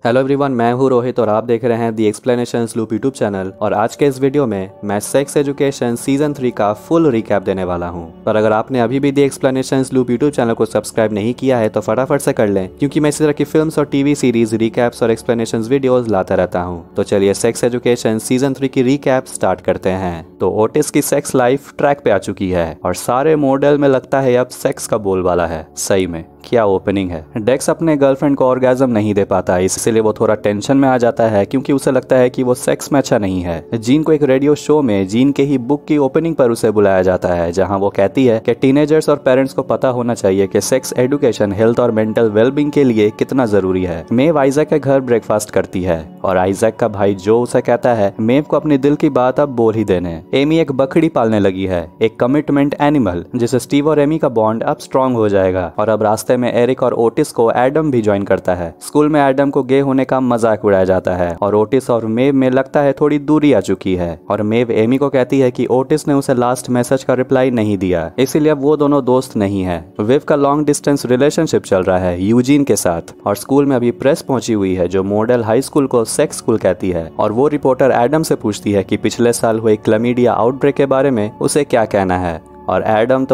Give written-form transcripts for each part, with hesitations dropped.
Hello everyone, मैं हूं रोहित और आप देख रहे हैं दी एक्सप्लेनेशंस लूप यूट्यूब चैनल। और आज के इस वीडियो में मैं सेक्स एजुकेशन सीजन 3 का फुल रिकैप देने वाला हूं। पर अगर आपने अभी भी दी एक्सप्लेनेशंस लूप यूट्यूब चैनल को सब्सक्राइब नहीं किया है तो फटाफट से कर लें, क्योंकि मैं इसी तरह की फिल्म्स और टीवी सीरीज रिकैप्स और एक्सप्लेनेशंस वीडियोस लाता रहता हूं। तो चलिए सेक्स एजुकेशन सीजन 3 की रिकैप स्टार्ट करते हैं। तो ओटिस की सेक्स लाइफ ट्रैक पे आ चुकी है और सारे मॉडल में लगता है अब सेक्स का बोलबाला है। सही में क्या ओपनिंग है। डेक्स अपने गर्लफ्रेंड को ऑर्गेजम नहीं दे पाता, इसलिए वो थोड़ा टेंशन में आ जाता है क्योंकि उसे लगता है कि वो सेक्स में अच्छा नहीं है। जीन को एक रेडियो शो में जीन के ही बुक की ओपनिंग पर उसे बुलाया जाता है, जहां वो कहती है कि टीनेजर्स और पेरेंट्स को पता होना चाहिए कि सेक्स एजुकेशन हेल्थ और मेंटल वेलबींग के लिए कितना जरूरी है। मेव आइजैक के घर ब्रेकफास्ट करती है और आइजैक का भाई जो उसे कहता है मेव को अपनी दिल की बात अब बोल ही देने। एमी एक बकरी पालने लगी है, एक कमिटमेंट एनिमल, जिससे स्टीव और एमी का बॉन्ड अब स्ट्रॉन्ग हो जाएगा। और अब रास्ते में एरिक और ओटिस को एडम भी ज्वाइन करता है। स्कूल में एडम को गे होने का मजाक उड़ाया जाता है और ओटिस और मेव में लगता है थोड़ी दूरी आ चुकी है। और मेव एमी को कहती है कि ओटिस ने उसे लास्ट मैसेज का रिप्लाई नहीं दिया, इसीलिए वो दोनों दोस्त नहीं है। विव का लॉन्ग डिस्टेंस रिलेशनशिप चल रहा है यूजीन के साथ। और स्कूल में अभी प्रेस पहुंची हुई है जो मॉडल हाई स्कूल को सेक्स स्कूल कहती है। और वो रिपोर्टर एडम से पूछती है कि पिछले साल हुए क्लमीडिया आउटब्रेक के बारे में उसे क्या कहना है। और एडम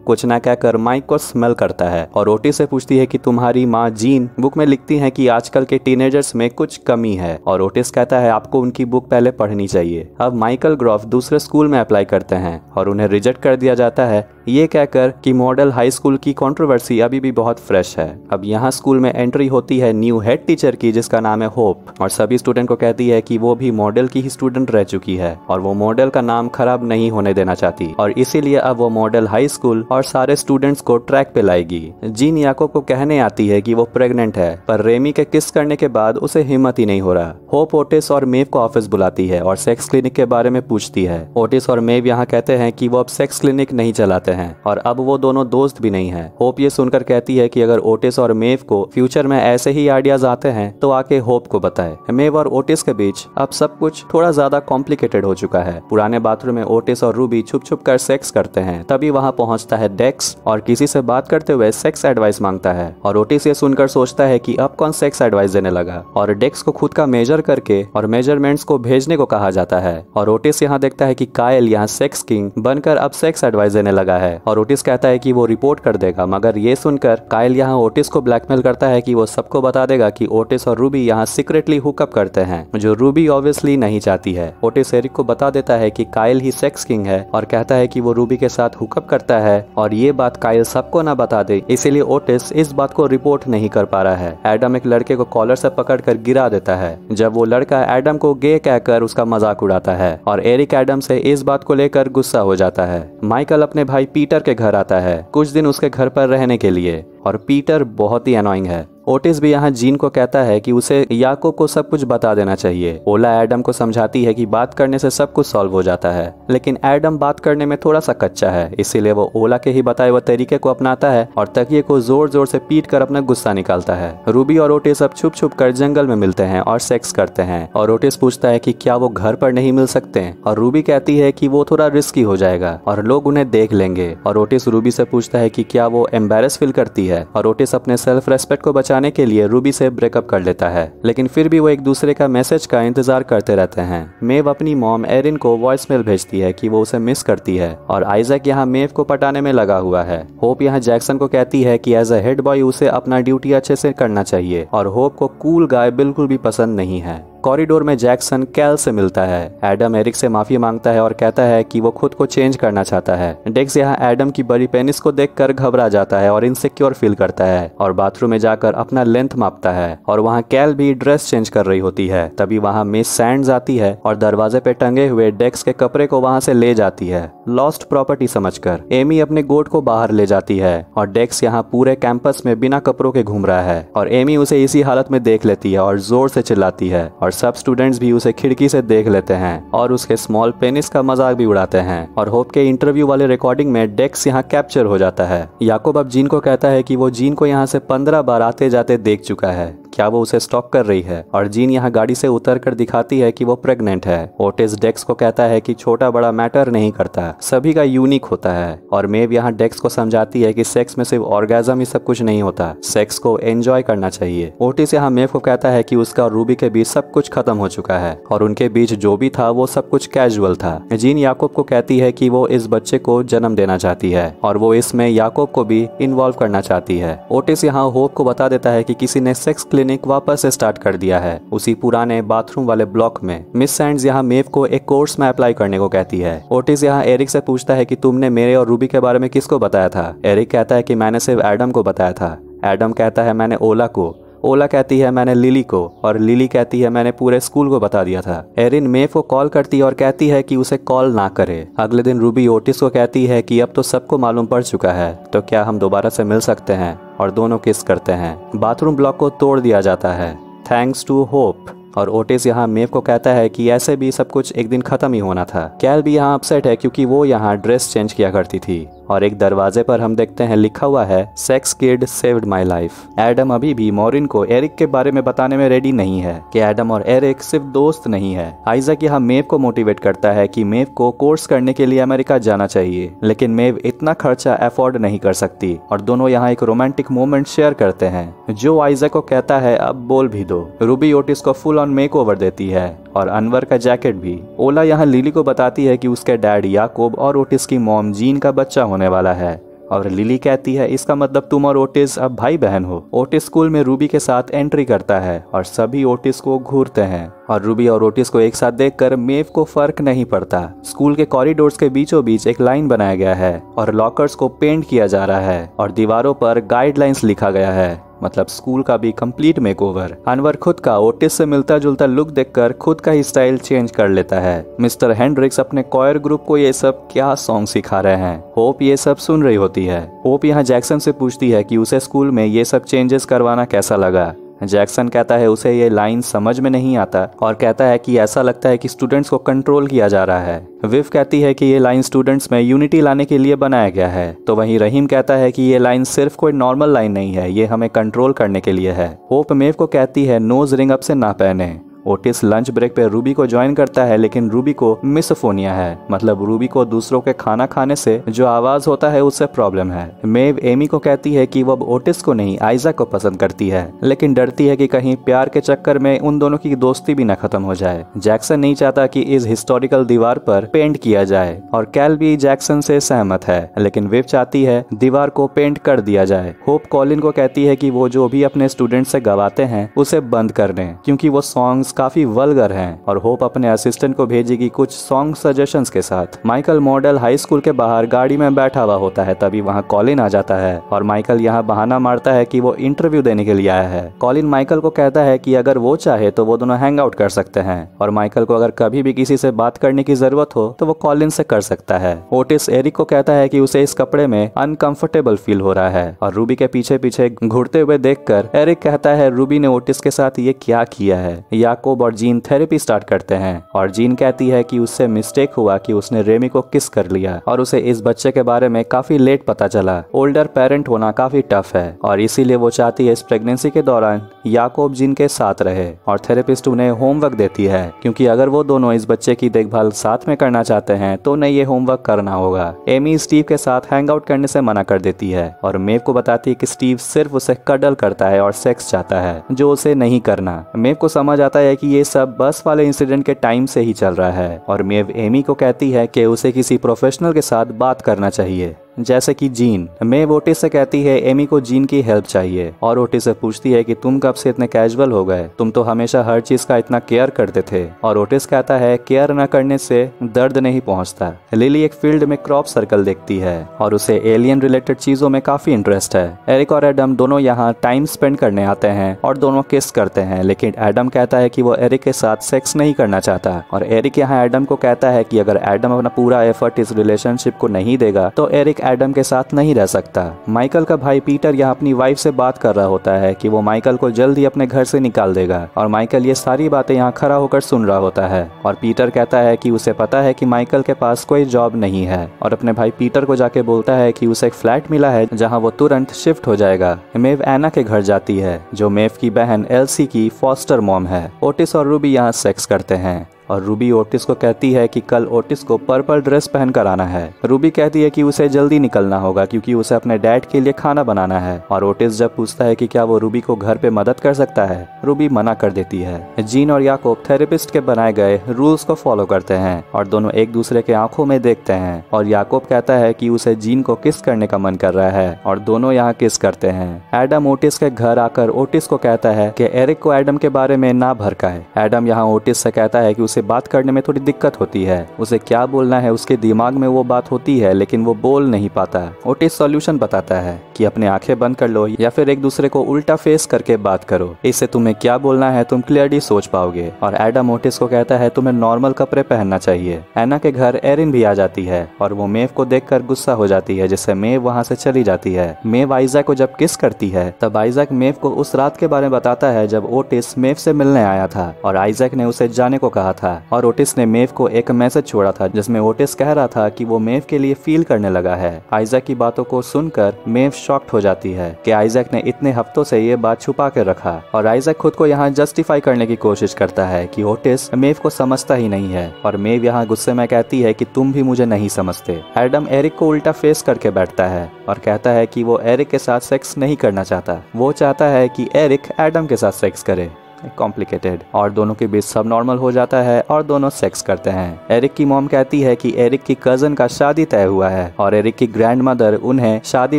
कुछ ना कहकर माइक को स्मेल करता है और ओटिस से पूछती है कि तुम्हारी माँ जीन बुक में लिखती हैं कि आजकल के टीनेजर्स में कुछ कमी है। और ओटिस कहता है आपको उनकी बुक पहले पढ़नी चाहिए। अब माइकल ग्रॉफ दूसरे स्कूल में अप्लाई करते हैं और उन्हें रिजेक्ट कर दिया जाता है, ये कहकर कि मॉडल हाई स्कूल की कंट्रोवर्सी अभी भी बहुत फ्रेश है। अब यहाँ स्कूल में एंट्री होती है न्यू हेड टीचर की, जिसका नाम है होप, और सभी स्टूडेंट को कहती है कि वो भी मॉडल की ही स्टूडेंट रह चुकी है और वो मॉडल का नाम खराब नहीं होने देना चाहती। और इसीलिए अब वो मॉडल हाई स्कूल और सारे स्टूडेंट्स को ट्रैक पे लाएगी। जीन याकोब को कहने आती है कि वो प्रेग्नेंट है, पर रेमी के किस करने के बाद उसे हिम्मत ही नहीं हो रहा। होप ओटिस और मेव को ऑफिस बुलाती है और सेक्स क्लिनिक के बारे में पूछती है। ओटिस और मेव यहाँ कहते हैं कि वो अब सेक्स क्लिनिक नहीं चलाते हैं और अब वो दोनों दोस्त भी नहीं है। होप ये सुनकर कहती है कि अगर ओटिस और मेव को फ्यूचर में ऐसे ही आइडियाज आते हैं तो आके होप को बताए। मेव और ओटिस के बीच अब सब कुछ थोड़ा ज्यादा कॉम्प्लिकेटेड हो चुका है। पुराने बाथरूम में ओटिस और रूबी छुप छुप कर सेक्स करते हैं, तभी वहाँ पहुँचता है डेक्स और किसी से बात करते हुए सेक्स एडवाइस मांगता है। और ओटिस ये सुनकर सोचता है कि अब कौन सेक्स एडवाइस देने लगा। और डेक्स को खुद का मेजर करके और मेजरमेंट्स को भेजने को कहा जाता है। और ओटिस यहाँ देखता है कि कायल यहाँ सेक्स किंग बनकर अब सेक्स एडवाइस देने लगा है और ओटिस कहता है कि वो रिपोर्ट कर देगा। मगर ये सुनकर कायल यहाँ ओटिस को ब्लैकमेल करता है कि वो सबको बता देगा कि ओटिस और रूबी यहाँ सीक्रेटली हुकअप करते हैं, जो रूबी ऑब्वियसली नहीं चाहती है। ओटिस एरिक को बता देता है कि कायल ही सेक्स किंग है और कहता है कि वो रूबी के साथ हुकअप करता है और ये बात कायल सबको ना बता दे, इसीलिए ओटिस इस बात को रिपोर्ट नहीं कर पा रहा है। एडम एक लड़के को कॉलर से पकड़कर गिरा देता है, जब वो लड़का एडम को गे कहकर उसका मजाक उड़ाता है और एरिक एडम से इस बात को लेकर गुस्सा हो जाता है। माइकल अपने भाई पीटर के घर आता है कुछ दिन उसके घर पर रहने के लिए और पीटर बहुत ही अनोइंग है। ओटिस भी यहाँ जीन को कहता है कि उसे याकोब को सब कुछ बता देना चाहिए। ओला एडम को समझाती है कि बात करने से सब कुछ सॉल्व हो जाता है, लेकिन एडम बात करने में थोड़ा सा कच्चा है, इसीलिए वो ओला के ही बताए हुए तरीके को अपनाता है और तकिए को जोर जोर से पीट कर अपना गुस्सा निकालता है। रूबी और ओटिस अब छुप छुप कर जंगल में मिलते हैं और सेक्स करते हैं और ओटिस पूछता है कि क्या वो घर पर नहीं मिल सकते और रूबी कहती है कि वो थोड़ा रिस्की हो जाएगा और लोग उन्हें देख लेंगे। और ओटिस रूबी से पूछता है कि क्या वो एम्बेरस फील करती है और ओटिस अपने सेल्फ रेस्पेक्ट को बचाने के लिए रूबी से ब्रेकअप कर लेता है, लेकिन फिर भी वो एक दूसरे का मैसेज का इंतजार करते रहते हैं। मेव अपनी मॉम एरिन को वॉइसमेल भेजती है कि वो उसे मिस करती है और आइजैक यहाँ मेव को पटाने में लगा हुआ है। होप यहाँ जैक्सन को कहती है कि एज अ हेड बॉय उसे अपना ड्यूटी अच्छे से करना चाहिए और होप को कूल गाय बिल्कुल भी पसंद नहीं है। कॉरिडोर में जैक्सन कैल से मिलता है। एडम एरिक से माफी मांगता है और कहता है कि वो खुद को चेंज करना चाहता है। डेक्स यहाँ एडम की बड़ी पेनिस को देखकर घबरा जाता है और इनसिक्योर फील करता है और बाथरूम में जाकर अपना लेंथ मापता है। और वहाँ कैल भी ड्रेस चेंज कर रही होती है, तभी वहाँ मिस सैंड्स आती है और दरवाजे पे टंगे हुए डेक्स के कपड़े को वहाँ से ले जाती है लॉस्ट प्रॉपर्टी समझकर। एमी अपने गोट को बाहर ले जाती है और डेक्स यहाँ पूरे कैंपस में बिना कपड़ों के घूम रहा है और एमी उसे इसी हालत में देख लेती है और जोर से चिल्लाती है और सब स्टूडेंट्स भी उसे खिड़की से देख लेते हैं और उसके स्मॉल पेनिस का मजाक भी उड़ाते हैं। और होप के इंटरव्यू वाले रिकॉर्डिंग में डेक्स यहाँ कैप्चर हो जाता है। याकोब अब जीन को कहता है कि वो जीन को यहाँ से 15 बार आते जाते देख चुका है, क्या वो उसे स्टॉक कर रही है, और जीन यहाँ गाड़ी से उतर कर दिखाती है कि वो प्रेग्नेंट है। ओटिस डेक्स को कहता है कि छोटा बड़ा मैटर नहीं करता, सभी का यूनिक होता है। और मेव यहाँ डेक्स को समझाती है कि सेक्स में सिर्फ ऑर्गेजम ही सब कुछ नहीं होता, सेक्स को एंजॉय करना चाहिए। ओटिस यहाँ मेव को कहता है कि उसका और रूबी के बीच सब कुछ खत्म हो चुका है और उनके बीच जो भी था वो सब कुछ कैजुअल था। जीन याकूब को कहती है कि वो इस बच्चे को जन्म देना चाहती है और वो इसमें याकूब को भी इन्वॉल्व करना चाहती है। ओटिस यहाँ होप को बता देता है कि किसी ने सेक्स क्लिनिक वापस से स्टार्ट कर दिया है उसी पुराने बाथरूम वाले ब्लॉक में। मिस सैंड्स यहाँ मेव को एक कोर्स में अप्लाई करने को कहती है। ओटिस यहाँ एरिक से पूछता है कि तुमने मेरे और रूबी के बारे में किसको बताया था। एरिक कहता है कि मैंने सिर्फ एडम को बताया था। एडम कहता है मैंने ओला को। ओला कहती है मैंने लिली को, और लिली कहती है मैंने पूरे स्कूल को बता दिया था। एरिन मेव को कॉल करती है और कहती है कि उसे कॉल ना करे। अगले दिन रूबी ओटिस को कहती है कि अब तो सबको मालूम पड़ चुका है, तो क्या हम दोबारा से मिल सकते हैं, और दोनों किस करते हैं। बाथरूम ब्लॉक को तोड़ दिया जाता है थैंक्स टू होप। और ओटिस यहाँ मेव को कहता है कि ऐसे भी सब कुछ एक दिन खत्म ही होना था। कैल भी यहाँ अपसेट है क्योंकि वो यहाँ ड्रेस चेंज किया करती थी, और एक दरवाजे पर हम देखते हैं लिखा हुआ है sex kid saved my life. Adam अभी भी मॉरिन को एरिक के बारे में बताने में रेडी नहीं है कि एडम और एरिक सिर्फ दोस्त नहीं है। आइजैक यहाँ मेव को मोटिवेट करता है कि मेव को कोर्स करने के लिए अमेरिका जाना चाहिए, लेकिन मेव इतना खर्चा अफोर्ड नहीं कर सकती, और दोनों यहाँ एक रोमांटिक मोमेंट शेयर करते हैं जो आइजैक को कहता है अब बोल भी दो। रूबी ओटिस को फुल ऑन मेकओवर देती है और अनवर का जैकेट भी। ओला यहाँ लिली को बताती है कि उसके डैड याकूब और ओटिस की मॉम जीन का बच्चा होने वाला है, और लिली कहती है इसका मतलब तुम और ओटिस अब भाई बहन हो। ओटिस स्कूल में रूबी के साथ एंट्री करता है और सभी ओटिस को घूरते हैं, और रूबी और ओटिस को एक साथ देखकर मेव को फर्क नहीं पड़ता। स्कूल के कॉरिडोर्स के बीचों बीच एक लाइन बनाया गया है और लॉकर्स को पेंट किया जा रहा है और दीवारों पर गाइडलाइंस लिखा गया है, मतलब स्कूल का भी कंप्लीट मेकओवर। अनवर खुद का ओटिस से मिलता जुलता लुक देखकर खुद का ही स्टाइल चेंज कर लेता है। मिस्टर हेंड्रिक्स अपने कॉयर ग्रुप को ये सब क्या सॉन्ग सिखा रहे हैं। होप ये सब सुन रही होती है। होप यहाँ जैक्सन से पूछती है कि उसे स्कूल में ये सब चेंजेस करवाना कैसा लगा। जैक्सन कहता है उसे ये लाइन समझ में नहीं आता और कहता है कि ऐसा लगता है कि स्टूडेंट्स को कंट्रोल किया जा रहा है। विव कहती है कि ये लाइन स्टूडेंट्स में यूनिटी लाने के लिए बनाया गया है, तो वहीं रहीम कहता है कि ये लाइन सिर्फ कोई नॉर्मल लाइन नहीं है, ये हमें कंट्रोल करने के लिए है। होप मेव को कहती है नोज रिंग अब से ना पहने। ओटिस लंच ब्रेक पे रूबी को ज्वाइन करता है, लेकिन रूबी को मिसोफोनिया है, मतलब रूबी को दूसरों के खाना खाने से जो आवाज होता है उससे प्रॉब्लम है। मेव एमी को कहती है कि वो अब ओटिस को नहीं आइजैक को पसंद करती है, लेकिन डरती है कि कहीं प्यार के चक्कर में उन दोनों की दोस्ती भी न खत्म हो जाए। जैक्सन नहीं चाहता कि इस हिस्टोरिकल दीवार पर पेंट किया जाए, और कैल भी जैक्सन से सहमत है, लेकिन विव चाहती है दीवार को पेंट कर दिया जाए। होप कॉलिन को कहती है कि वो जो भी अपने स्टूडेंट से गवाते हैं उसे बंद कर दें, क्योंकि वो सॉन्ग्स काफी वल्गर हैं, और होप अपने असिस्टेंट को भेजेगी कुछ सॉन्ग सजेशंस के साथ। माइकल मॉडल हाई स्कूल के बाहर गाड़ी में बैठा हुआ होता है, तभी वहाँ कॉलिन आ जाता है और माइकल यहाँ बहाना मारता है कि वो इंटरव्यू देने के लिए आया है। कॉलिन माइकल को कहता है कि अगर वो चाहे तो वो दोनों हैंग आउट कर सकते हैं, और माइकल को अगर कभी भी किसी से बात करने की जरूरत हो तो वो कॉलिन से कर सकता है। ओटिस एरिक को कहता है कि उसे इस कपड़े में अनकंफर्टेबल फील हो रहा है, और रूबी के पीछे पीछे घुरते हुए देखकर एरिक कहता है रूबी ने ओटिस के साथ ये क्या किया है। याकूब और जीन थेरेपी स्टार्ट करते हैं, और जीन कहती है कि उससे मिस्टेक हुआ कि उसने रेमी को किस कर लिया, और उसे इस बच्चे के बारे में काफी लेट पता चला। ओल्डर पेरेंट होना काफी टफ है, और इसीलिए वो चाहती है इस प्रेगनेंसी के दौरान याकूब जीन के साथ रहे, और थेरेपिस्ट उन्हें होमवर्क देती है, क्योंकि अगर वो दोनों इस बच्चे की देखभाल साथ में करना चाहते हैं तो उन्हें ये होमवर्क करना होगा। एमी स्टीव के साथ हैंग आउट करने से मना कर देती है, और मेव को बताती है कि स्टीव सिर्फ उसे कडल करता है और सेक्स चाहता है, जो उसे नहीं करना। मेव को समझ आता है कि ये सब बस वाले इंसिडेंट के टाइम से ही चल रहा है, और मेव एमी को कहती है कि उसे किसी प्रोफेशनल के साथ बात करना चाहिए, जैसे कि जीन। मेव ओटिस से कहती है एमी को जीन की हेल्प चाहिए, और ओटिस से पूछती है कि तुम कब से इतने कैजुअल हो गए, तुम तो हमेशा हर चीज का इतना केयर करते थे। और ओटिस कहता है केयर न करने से दर्द नहीं पहुंचता। लिली एक फील्ड में क्रॉप सर्कल देखती है और उसे एलियन रिलेटेड चीजों में काफी इंटरेस्ट है। एरिक और एडम दोनों यहाँ टाइम स्पेंड करने आते हैं और दोनों किस करते हैं, लेकिन एडम कहता है कि वो एरिक के साथ सेक्स नहीं करना चाहता, और एरिक यहाँ एडम को कहता है कि अगर एडम अपना पूरा एफर्ट इस रिलेशनशिप को नहीं देगा तो एरिक एडम के साथ नहीं रह सकता। माइकल का भाई पीटर यहाँ अपनी वाइफ से बात कर रहा होता है कि वो माइकल को जल्द ही अपने घर से निकाल देगा और माइकल ये सारी बातें यहाँ खड़ा होकर सुन रहा होता है और पीटर कहता है कि उसे पता है कि माइकल के पास कोई जॉब नहीं है और अपने भाई पीटर को जाके बोलता है कि उसे एक फ्लैट मिला है जहाँ वो तुरंत शिफ्ट हो जाएगा। मेव एना के घर जाती है जो मेव की बहन एल्सी की फॉस्टर मॉम है। ओटिस और रूबी यहाँ सेक्स करते हैं और रूबी ओटिस को कहती है कि कल ओटिस को पर्पल ड्रेस पहन कर आना है। रूबी कहती है कि उसे जल्दी निकलना होगा क्योंकि उसे अपने डैड के लिए खाना बनाना है और ओटिस जब पूछता है कि क्या वो रूबी को घर पे मदद कर सकता है, रूबी मना कर देती है। जीन और याकूब थेरेपिस्ट के बनाए गए रूल्स को फॉलो करते हैं और दोनों एक दूसरे के आंखों में देखते हैं और याकूब कहता है कि उसे जीन को किस करने का मन कर रहा है और दोनों यहाँ किस करते हैं। एडम ओटिस के घर आकर ओटिस को कहता है कि एरिक को एडम के बारे में ना भड़काए। एडम यहाँ ओटिस से कहता है कि उसे बात करने में थोड़ी दिक्कत होती है, उसे क्या बोलना है उसके दिमाग में वो बात होती है लेकिन वो बोल नहीं पाता। ओटिस सॉल्यूशन बताता है कि अपने आंखें बंद कर लो या फिर एक दूसरे को उल्टा फेस करके बात करो, इससे तुम्हें क्या बोलना है तुम क्लियरली सोच पाओगे। और एडम ओटिस को कहता है तुम्हें नॉर्मल कपड़े पहनना चाहिए। एना के घर एरिन भी आ जाती है और वो मेव को देखकर गुस्सा हो जाती है जिससे मेव वहाँ से चली जाती है। मेव आइजैक को जब किस करती है तब आइजैक मेव को उस रात के बारे में बताता है जब ओटिस मेव से मिलने आया था और आइजैक ने उसे जाने को कहा था और ओटिस ने मेव को एक मैसेज छोड़ा था जिसमें ओटिस कह रहा था कि वो मेव के लिए फील करने लगा है। आइजैक की बातों को सुनकर मेव शॉक्ड हो जाती है कि आइजैक ने इतने हफ्तों से ये बात छुपा के रखा और आइजैक खुद को यहाँ जस्टिफाई करने की कोशिश करता है कि ओटिस मेव को समझता ही नहीं है और मेव यहाँ गुस्से में कहती है कि तुम भी मुझे नहीं समझते। एडम एरिक को उल्टा फेस करके बैठता है और कहता है कि वो एरिक के साथ सेक्स नहीं करना चाहता, वो चाहता है कि एरिक एडम के साथ सेक्स करे। कॉम्प्लिकेटेड और दोनों के बीच सब नॉर्मल हो जाता है और दोनों सेक्स करते हैं। एरिक की मॉम कहती है कि एरिक की कजन का शादी तय हुआ है और एरिक की ग्रैंडमदर उन्हें शादी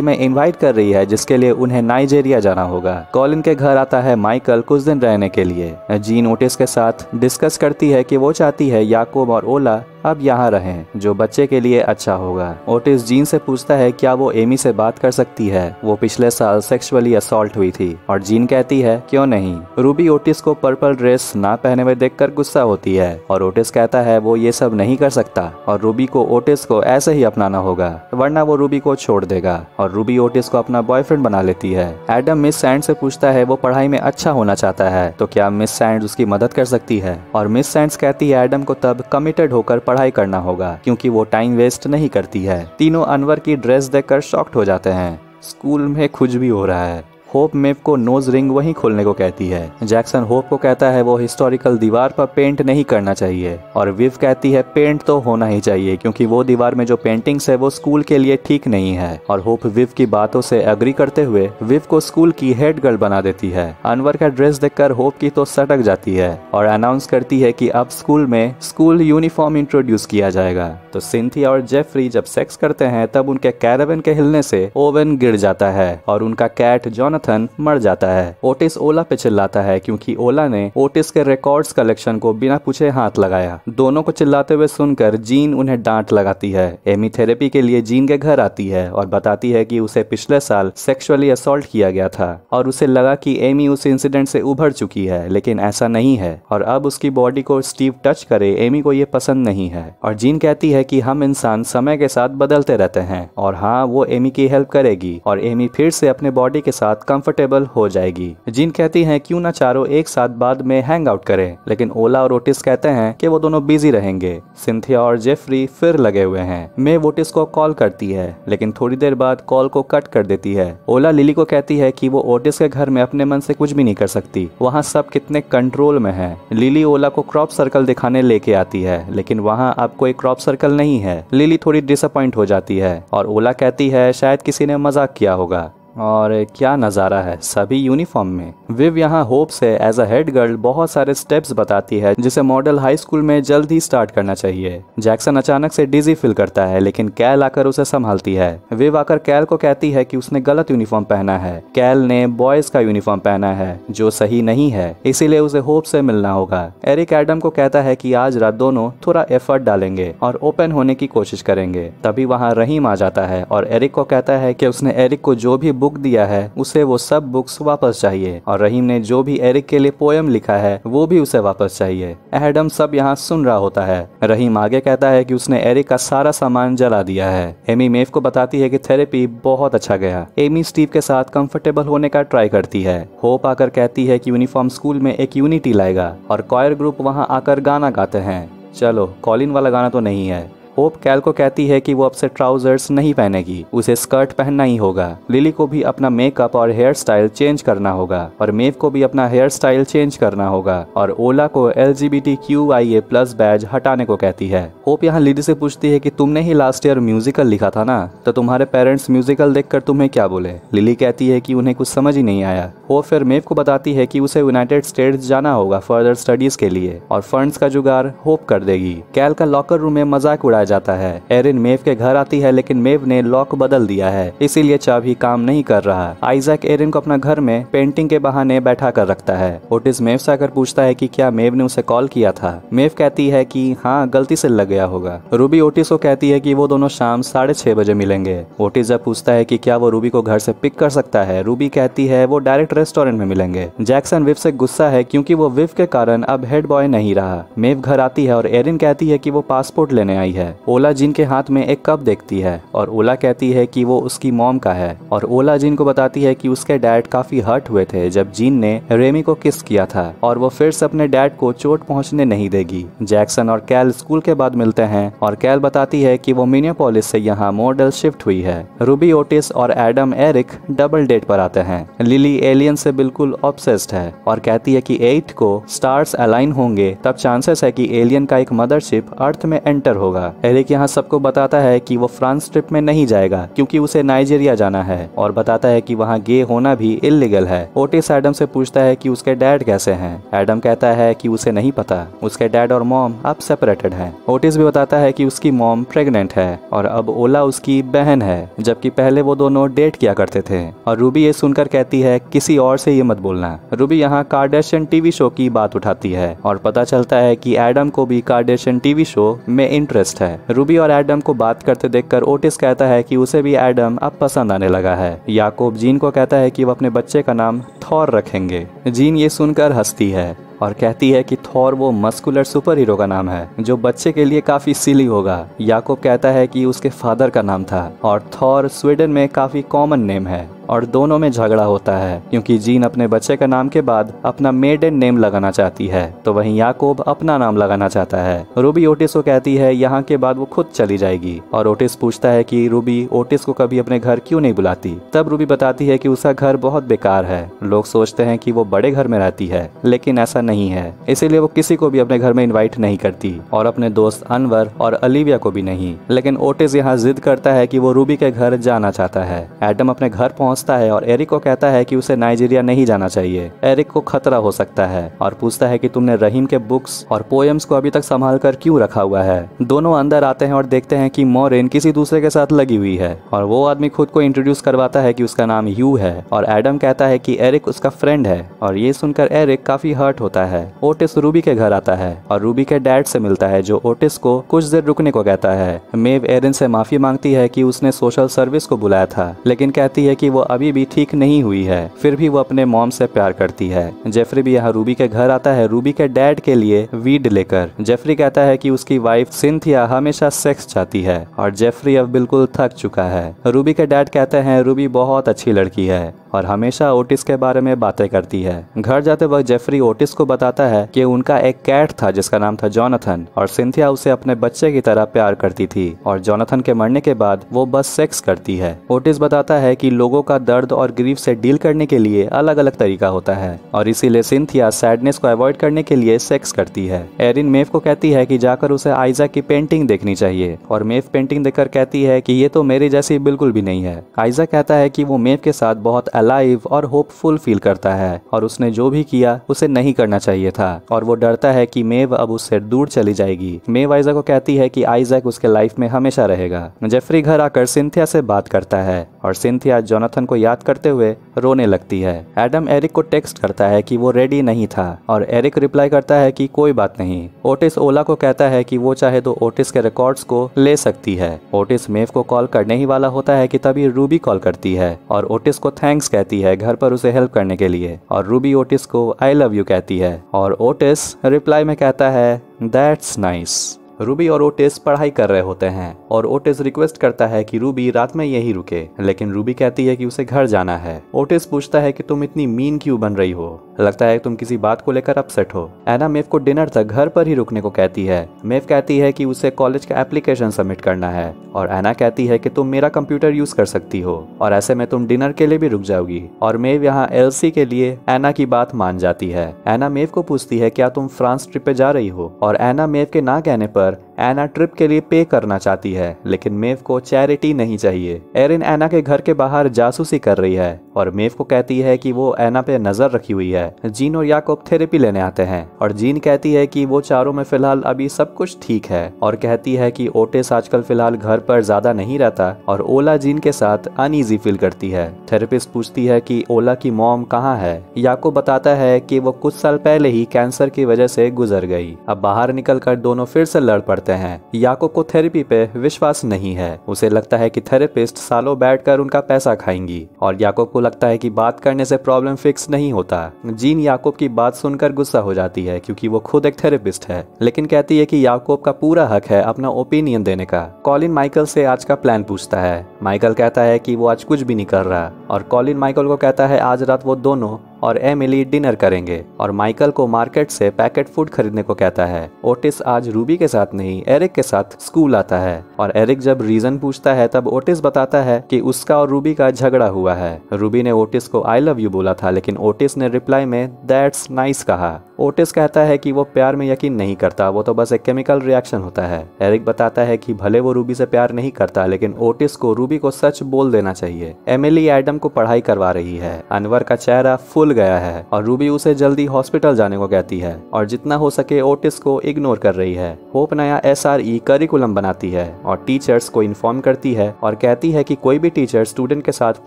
में इनवाइट कर रही है जिसके लिए उन्हें नाइजीरिया जाना होगा। कॉलिन के घर आता है माइकल कुछ दिन रहने के लिए। जीन ओटिस के साथ डिस्कस करती है कि वो चाहती है याकूब और ओला अब यहाँ रहें जो बच्चे के लिए अच्छा होगा। ओटिस जीन से पूछता है क्या वो एमी से बात कर सकती है, वो पिछले साल सेक्सुअली असॉल्ट हुई थी और जीन कहती है क्यों नहीं। रूबी ओटिस को पर्पल ड्रेस ना पहने हुए देखकर गुस्सा होती है और ओटिस कहता है वो ये सब नहीं कर सकता और रूबी को ओटिस को ऐसे ही अपनाना होगा वरना वो रूबी को छोड़ देगा और रूबी ओटिस को अपना बॉयफ्रेंड बना लेती है। एडम मिस सैंड से पूछता है वो पढ़ाई में अच्छा होना चाहता है तो क्या मिस सैंड उसकी मदद कर सकती है और मिस सैंड कहती है एडम को तब कमिटेड होकर पढ़ाई करना होगा क्योंकि वो टाइम वेस्ट नहीं करती है। तीनों अनवर की ड्रेस देखकर शॉक्ड हो जाते हैं। स्कूल में कुछ भी हो रहा है। होप मेव को नोज रिंग वहीं खोलने को कहती है। जैक्सन होप को कहता है वो हिस्टोरिकल दीवार पर पेंट नहीं करना चाहिए और विव कहती है पेंट तो होना ही चाहिए क्योंकि वो दीवार में जो पेंटिंग्स है वो स्कूल के लिए ठीक नहीं है और होप विव की बातों से एग्री करते हुए विव को स्कूल की हेड गर्ल बना देती है। अनवर का ड्रेस देखकर होप की तो सटक जाती है और अनाउंस करती है कि अब स्कूल में स्कूल यूनिफॉर्म इंट्रोड्यूस किया जाएगा। तो सिंथिया और जेफरी जब सेक्स करते हैं तब उनके कैरावन के हिलने से ओवन गिर जाता है और उनका कैट जोनाथन मर जाता है। ओटिस ओला पे चिल्लाता है क्योंकि ओला ने ओटिस के रिकॉर्ड्स कलेक्शन को बिना पूछे हाथ लगाया। दोनों को चिल्लाते हुए सुनकर जीन उन्हें डांट लगाती है। एमी थेरेपी के लिए जीन के घर आती है और बताती है कि उसे पिछले साल सेक्सुअली असॉल्ट किया गया था और उसे लगा कि एमी उस इंसिडेंट से उभर चुकी है लेकिन ऐसा नहीं है और अब उसकी बॉडी को स्टीव टच करे एमी को ये पसंद नहीं है और जीन कहती है कि हम इंसान समय के साथ बदलते रहते हैं और हाँ वो एमी की हेल्प करेगी और एमी फिर से अपने बॉडी के साथ कंफर्टेबल हो जाएगी। जीन कहती है क्यों ना चारों एक साथ बाद में हैंग आउट करें लेकिन ओला और ओटिस कहते हैं कि वो दोनों बिजी रहेंगे। सिंथिया और जेफरी फिर लगे हुए हैं। मे ओटिस को कॉल करती है लेकिन थोड़ी देर बाद कॉल को कट कर देती है। ओला लिली को कहती है कि वो ओटिस के घर में अपने मन से कुछ भी नहीं कर सकती, वहाँ सब कितने कंट्रोल में है। लिली ओला को क्रॉप सर्कल दिखाने लेके आती है लेकिन वहाँ अब कोई क्रॉप सर्कल नहीं है। लिली थोड़ी डिसअपॉइंट हो जाती है और ओला कहती है शायद किसी ने मजाक किया होगा। और क्या नज़ारा है, सभी यूनिफॉर्म में। विव यहाँ होप से एज अ हेड गर्ल बहुत सारे स्टेप्स बताती है जिसे मॉडल हाई स्कूल में जल्द ही स्टार्ट करना चाहिए। जैक्सन अचानक से डिजी फील करता है लेकिन कैल आकर उसे संभालती है। विव आकर कैल को कहती है कि उसने गलत यूनिफॉर्म पहना है। कैल ने बॉयज का यूनिफॉर्म पहना है जो सही नहीं है, इसीलिए उसे होप से मिलना होगा। एरिक एडम को कहता है कि आज रात दोनों थोड़ा एफर्ट डालेंगे और ओपन होने की कोशिश करेंगे। तभी वहाँ रहीम आ जाता है और एरिक को कहता है कि उसने एरिक को जो भी बुक दिया है उसे वो सब बुक्स वापस चाहिए और रहीम ने जो भी एरिक के लिए पोयम लिखा है वो भी उसे वापस चाहिए। एडम सब यहाँ सुन रहा होता है। रहीम आगे कहता है कि उसने एरिक का सारा सामान जला दिया है। एमी मेव को बताती है कि थेरेपी बहुत अच्छा गया। एमी स्टीव के साथ कंफर्टेबल होने का ट्राई करती है। होप आकर कहती है कि यूनिफॉर्म स्कूल में एक यूनिटी लाएगा और कॉयर ग्रुप वहाँ आकर गाना गाते हैं। चलो कॉलिन वाला गाना तो नहीं है। होप कैल को कहती है कि वो अब से ट्राउजर्स नहीं पहनेगी, उसे स्कर्ट पहनना ही होगा। लिली को भी अपना मेकअप और हेयर स्टाइल चेंज करना होगा और मेव को भी अपना हेयर स्टाइल चेंज करना होगा और ओला को LGBTQIA+ बैज हटाने को कहती है। होप यहाँ लिली से पूछती है कि तुमने ही लास्ट ईयर म्यूजिकल लिखा था ना, तो तुम्हारे पेरेंट्स म्यूजिकल देखकर तुम्हें क्या बोले। लिली कहती है कि उन्हें कुछ समझ ही नहीं आया। होप फिर मेव को बताती है कि उसे यूनाइटेड स्टेट्स जाना होगा फर्दर स्टडीज के लिए और फंड्स का जुगाड़ होप कर देगी। कैल का लॉकर रूम में मजाक उड़ाया जाता है। एरिन मेव के घर आती है लेकिन मेव ने लॉक बदल दिया है, इसीलिए चाबी काम नहीं कर रहा। आइजैक एरिन को अपना घर में पेंटिंग के बहाने बैठा कर रखता है। ओटिस मेव से आकर पूछता है कि क्या मेव ने उसे कॉल किया था। मेव कहती है कि हाँ गलती से लग गया होगा। रूबी ओटिस को कहती है कि वो दोनों शाम 6:30 बजे मिलेंगे। ओटिस जब पूछता है कि क्या वो रूबी को घर से पिक कर सकता है, रूबी कहती है वो डायरेक्ट रेस्टोरेंट में मिलेंगे। जैक्सन विव से गुस्सा है क्योंकि वो विव के कारण अब हेड बॉय नहीं रहा। मेव घर आती है और एरिन कहती है कि वो पासपोर्ट लेने आई है। ओला जिन के हाथ में एक कप देखती है और ओला कहती है कि वो उसकी मॉम का है और ओला जिन को बताती है कि उसके डैड काफी हर्ट हुए थे जब जिन ने रेमी को किस किया था और वो फिर से अपने डैड को चोट पहुंचने नहीं देगी। जैक्सन और कैल स्कूल के बाद मिलते हैं और कैल बताती है कि वो मिनियापोलिस से यहाँ मॉडल शिफ्ट हुई है। रूबी, ओटिस और एडम एरिक डबल डेट पर आते हैं। लिली एलियन से बिल्कुल ऑब्सेस्ड है और कहती है कि 8 को स्टार्स अलाइन होंगे तब चांसेस है कि एलियन का एक मदरशिप अर्थ में एंटर होगा। एरिक यहाँ सबको बताता है कि वो फ्रांस ट्रिप में नहीं जाएगा क्योंकि उसे नाइजीरिया जाना है और बताता है कि वहाँ गे होना भी इल्लीगल है। ओटिस एडम से पूछता है कि उसके डैड कैसे हैं। एडम कहता है कि उसे नहीं पता, उसके डैड और मॉम अब सेपरेटेड हैं। ओटिस भी बताता है कि उसकी मॉम प्रेग्नेंट है और अब ओला उसकी बहन है, जबकि पहले वो दोनों डेट किया करते थे। और रूबी ये सुनकर कहती है किसी और से ये मत बोलना। रूबी यहाँ कार्डेशियन टीवी शो की बात उठाती है और पता चलता है कि एडम को भी कार्डेशियन टीवी शो में इंटरेस्ट है। रूबी और एडम को बात करते देखकर ओटिस कहता है कि उसे भी एडम अब पसंद आने लगा है। याकूब जीन को कहता है कि वो अपने बच्चे का नाम थॉर रखेंगे। जीन ये सुनकर हंसती है और कहती है कि थॉर वो मस्कुलर सुपर हीरो का नाम है जो बच्चे के लिए काफी सिली होगा। याकूब कहता है कि उसके फादर का नाम था और थॉर स्वीडन में काफी कॉमन नेम है और दोनों में झगड़ा होता है क्योंकि जीन अपने बच्चे का नाम के बाद अपना मेडन नेम लगाना चाहती है तो वहीं याकूब अपना नाम लगाना चाहता है। रूबी ओटिस को कहती है यहाँ के बाद वो खुद चली जाएगी और ओटिस पूछता है कि रूबी ओटिस को कभी अपने घर क्यों नहीं बुलाती। तब रूबी बताती है कि उसका घर बहुत बेकार है, लोग सोचते हैं कि वो बड़े घर में रहती है लेकिन ऐसा नहीं है, इसीलिए वो किसी को भी अपने घर में इन्वाइट नहीं करती और अपने दोस्त अनवर और अलीविया को भी नहीं। लेकिन ओटिस यहाँ जिद करता है कि वो रूबी के घर जाना चाहता है। एडम अपने घर पहुंचता है और एरिक को कहता है कि उसे नाइजीरिया नहीं जाना चाहिए, एरिक को खतरा हो सकता है और पूछता है कि तुमने रहीम के बुक्स और पोएम्स को अभी तक संभाल कर क्यों रखा हुआ है। दोनों अंदर आते हैं और देखते हैं कि मॉरिन किसी दूसरे के साथ लगी हुई है और वो आदमी खुद को इंट्रोड्यूस करवाता है कि उसका नाम ह्यू है और एडम कहता है कि एरिक उसका फ्रेंड है और ये सुनकर एरिक काफी हर्ट होता है। ओटिस रूबी के घर आता है और रूबी के डैड से मिलता है जो ओटिस को कुछ देर रुकने को कहता है। मेव एरिन से माफी मांगती है कि उसने सोशल सर्विस को बुलाया था लेकिन कहती है कि वो अभी भी ठीक नहीं हुई है, फिर भी वो अपने मॉम से प्यार करती है। जेफरी भी यहाँ रूबी के घर आता है रूबी के डैड के लिए वीड लेकर। जेफरी कहता है कि उसकी वाइफ सिंथिया हमेशा सेक्स चाहती है और जेफरी अब बिल्कुल थक चुका है। रूबी के डैड कहते हैं रूबी बहुत अच्छी लड़की है और हमेशा ओटिस के बारे में बातें करती है। घर जाते वक्त जेफरी ओटिस को बताता है कि उनका एक कैट था जिसका नाम था जॉनथन और सिंथिया उसे अपने बच्चे की तरह प्यार करती थी और जॉनथन के मरने के बाद वो बस सेक्स करती है। ओटिस बताता है कि लोगों का दर्द और ग्रीफ से डील करने के लिए अलग अलग तरीका होता है और इसीलिए सिंथिया सैडनेस को अवॉइड करने के लिए सेक्स करती है। एरिन मेव को कहती है कि जाकर उसे आइजैक की पेंटिंग देखनी चाहिए और मेव पेंटिंग देखकर कहती है कि ये तो मेरी जैसी बिल्कुल भी नहीं है। आइजैक कहता है कि वो मेव के साथ बहुत अलाइव और होपफुल फील करता है और उसने जो भी किया उसे नहीं करना चाहिए था और वो डरता है कि मेव अब उससे दूर चली जाएगी। मेव आइजैक को कहती है कि आइजैक उसके लाइफ में हमेशा रहेगा। जेफरी घर आकर सिंथिया से बात करता है और सिंथिया जोनाथन को याद करते हुए रोने लगती है। एडम एरिक को टेक्स्ट करता है कि वो रेडी नहीं था और एरिक रिप्लाई करता है कि कोई बात नहीं। ओटिस ओला को कहता है कि वो चाहे तो ओटिस के रिकॉर्ड्स को ले सकती है। ओटिस मेव को कॉल करने ही वाला होता है कि तभी रूबी कॉल करती है और ओटिस को थैंक्स कहती है घर पर उसे हेल्प करने के लिए और रूबी ओटिस को आई लव यू कहती है और ओटिस रिप्लाई में कहता है दैट्स नाइस। रूबी और ओटिस पढ़ाई कर रहे होते हैं और ओटिस रिक्वेस्ट करता है कि रूबी रात में यहीं रुके, लेकिन रूबी कहती है कि उसे घर जाना है। ओटिस पूछता है कि तुम इतनी मीन क्यों बन रही हो, लगता है तुम किसी बात को लेकर अपसेट हो। एना मेव को डिनर तक घर पर ही रुकने को कहती है। मेव कहती है कि उसे कॉलेज का एप्लीकेशन सबमिट करना है और एना कहती है कि तुम मेरा कंप्यूटर यूज कर सकती हो और ऐसे में तुम डिनर के लिए भी रुक जाओगी और मेव यहाँ एलसी के लिए एना की बात मान जाती है। एना मेव को पूछती है क्या तुम फ्रांस ट्रिप पे जा रही हो और एना मेव के ना कहने पर एना ट्रिप के लिए पे करना चाहती है, लेकिन मेव को चैरिटी नहीं चाहिए। एरिन एना के घर के बाहर जासूसी कर रही है और मेव को कहती है कि वो एना पे नजर रखी हुई है। जीन और याकूब थेरेपी लेने आते हैं और जीन कहती है कि वो चारों में फिलहाल अभी सब कुछ ठीक है और कहती है कि ओटिस आजकल फिलहाल घर पर ज्यादा नहीं रहता और ओला जीन के साथ अनईजी फील करती है। थेरेपिस्ट पूछती है कि ओला की मॉम कहाँ है। याकूब बताता है कि वो कुछ साल पहले ही कैंसर की वजह से गुजर गई। अब बाहर निकलकर दोनों फिर से लड़ पड़ते हैं। याकूब को थेरेपी पे विश्वास नहीं है, उसे लगता है कि थेरेपिस्ट सालों बैठकर उनका पैसा खाएंगी और याकूब को लगता है कि बात करने से प्रॉब्लम फिक्स नहीं होता। जीन याकूब की बात सुनकर गुस्सा हो जाती है क्योंकि वो खुद एक थेरेपिस्ट है, लेकिन कहती है कि याकूब का पूरा हक है अपना ओपिनियन देने का। कॉलिन माइकल से आज का प्लान पूछता है। माइकल कहता है कि वो आज कुछ भी नहीं कर रहा और कॉलिन माइकल को कहता है आज रात वो दोनों और एमिली डिनर करेंगे और माइकल को मार्केट से पैकेट फूड खरीदने को कहता है। ओटिस आज रूबी के साथ नहीं एरिक के साथ स्कूल आता है और एरिक जब रीजन पूछता है तब ओटिस बताता है कि उसका और रूबी का झगड़ा हुआ है। रूबी ने ओटिस को आई लव यू बोला था, लेकिन ओटिस ने रिप्लाई में दैट्स नाइस कहा। ओटिस कहता है कि वो प्यार में यकीन नहीं करता, वो तो बस एक केमिकल रिएक्शन होता है। एरिक बताता है कि भले वो रूबी से प्यार नहीं करता, लेकिन ओटिस को रूबी को सच बोल देना चाहिए। एमिली एडम को पढ़ाई करवा रही है। अनवर का चेहरा फुल गया है और रूबी उसे जल्दी हॉस्पिटल जाने को कहती है और जितना हो सके ओटिस को इग्नोर कर रही है। होप नया SRE करिकुलम बनाती है और टीचर्स को इन्फॉर्म करती है और कहती है कि कोई भी टीचर स्टूडेंट के साथ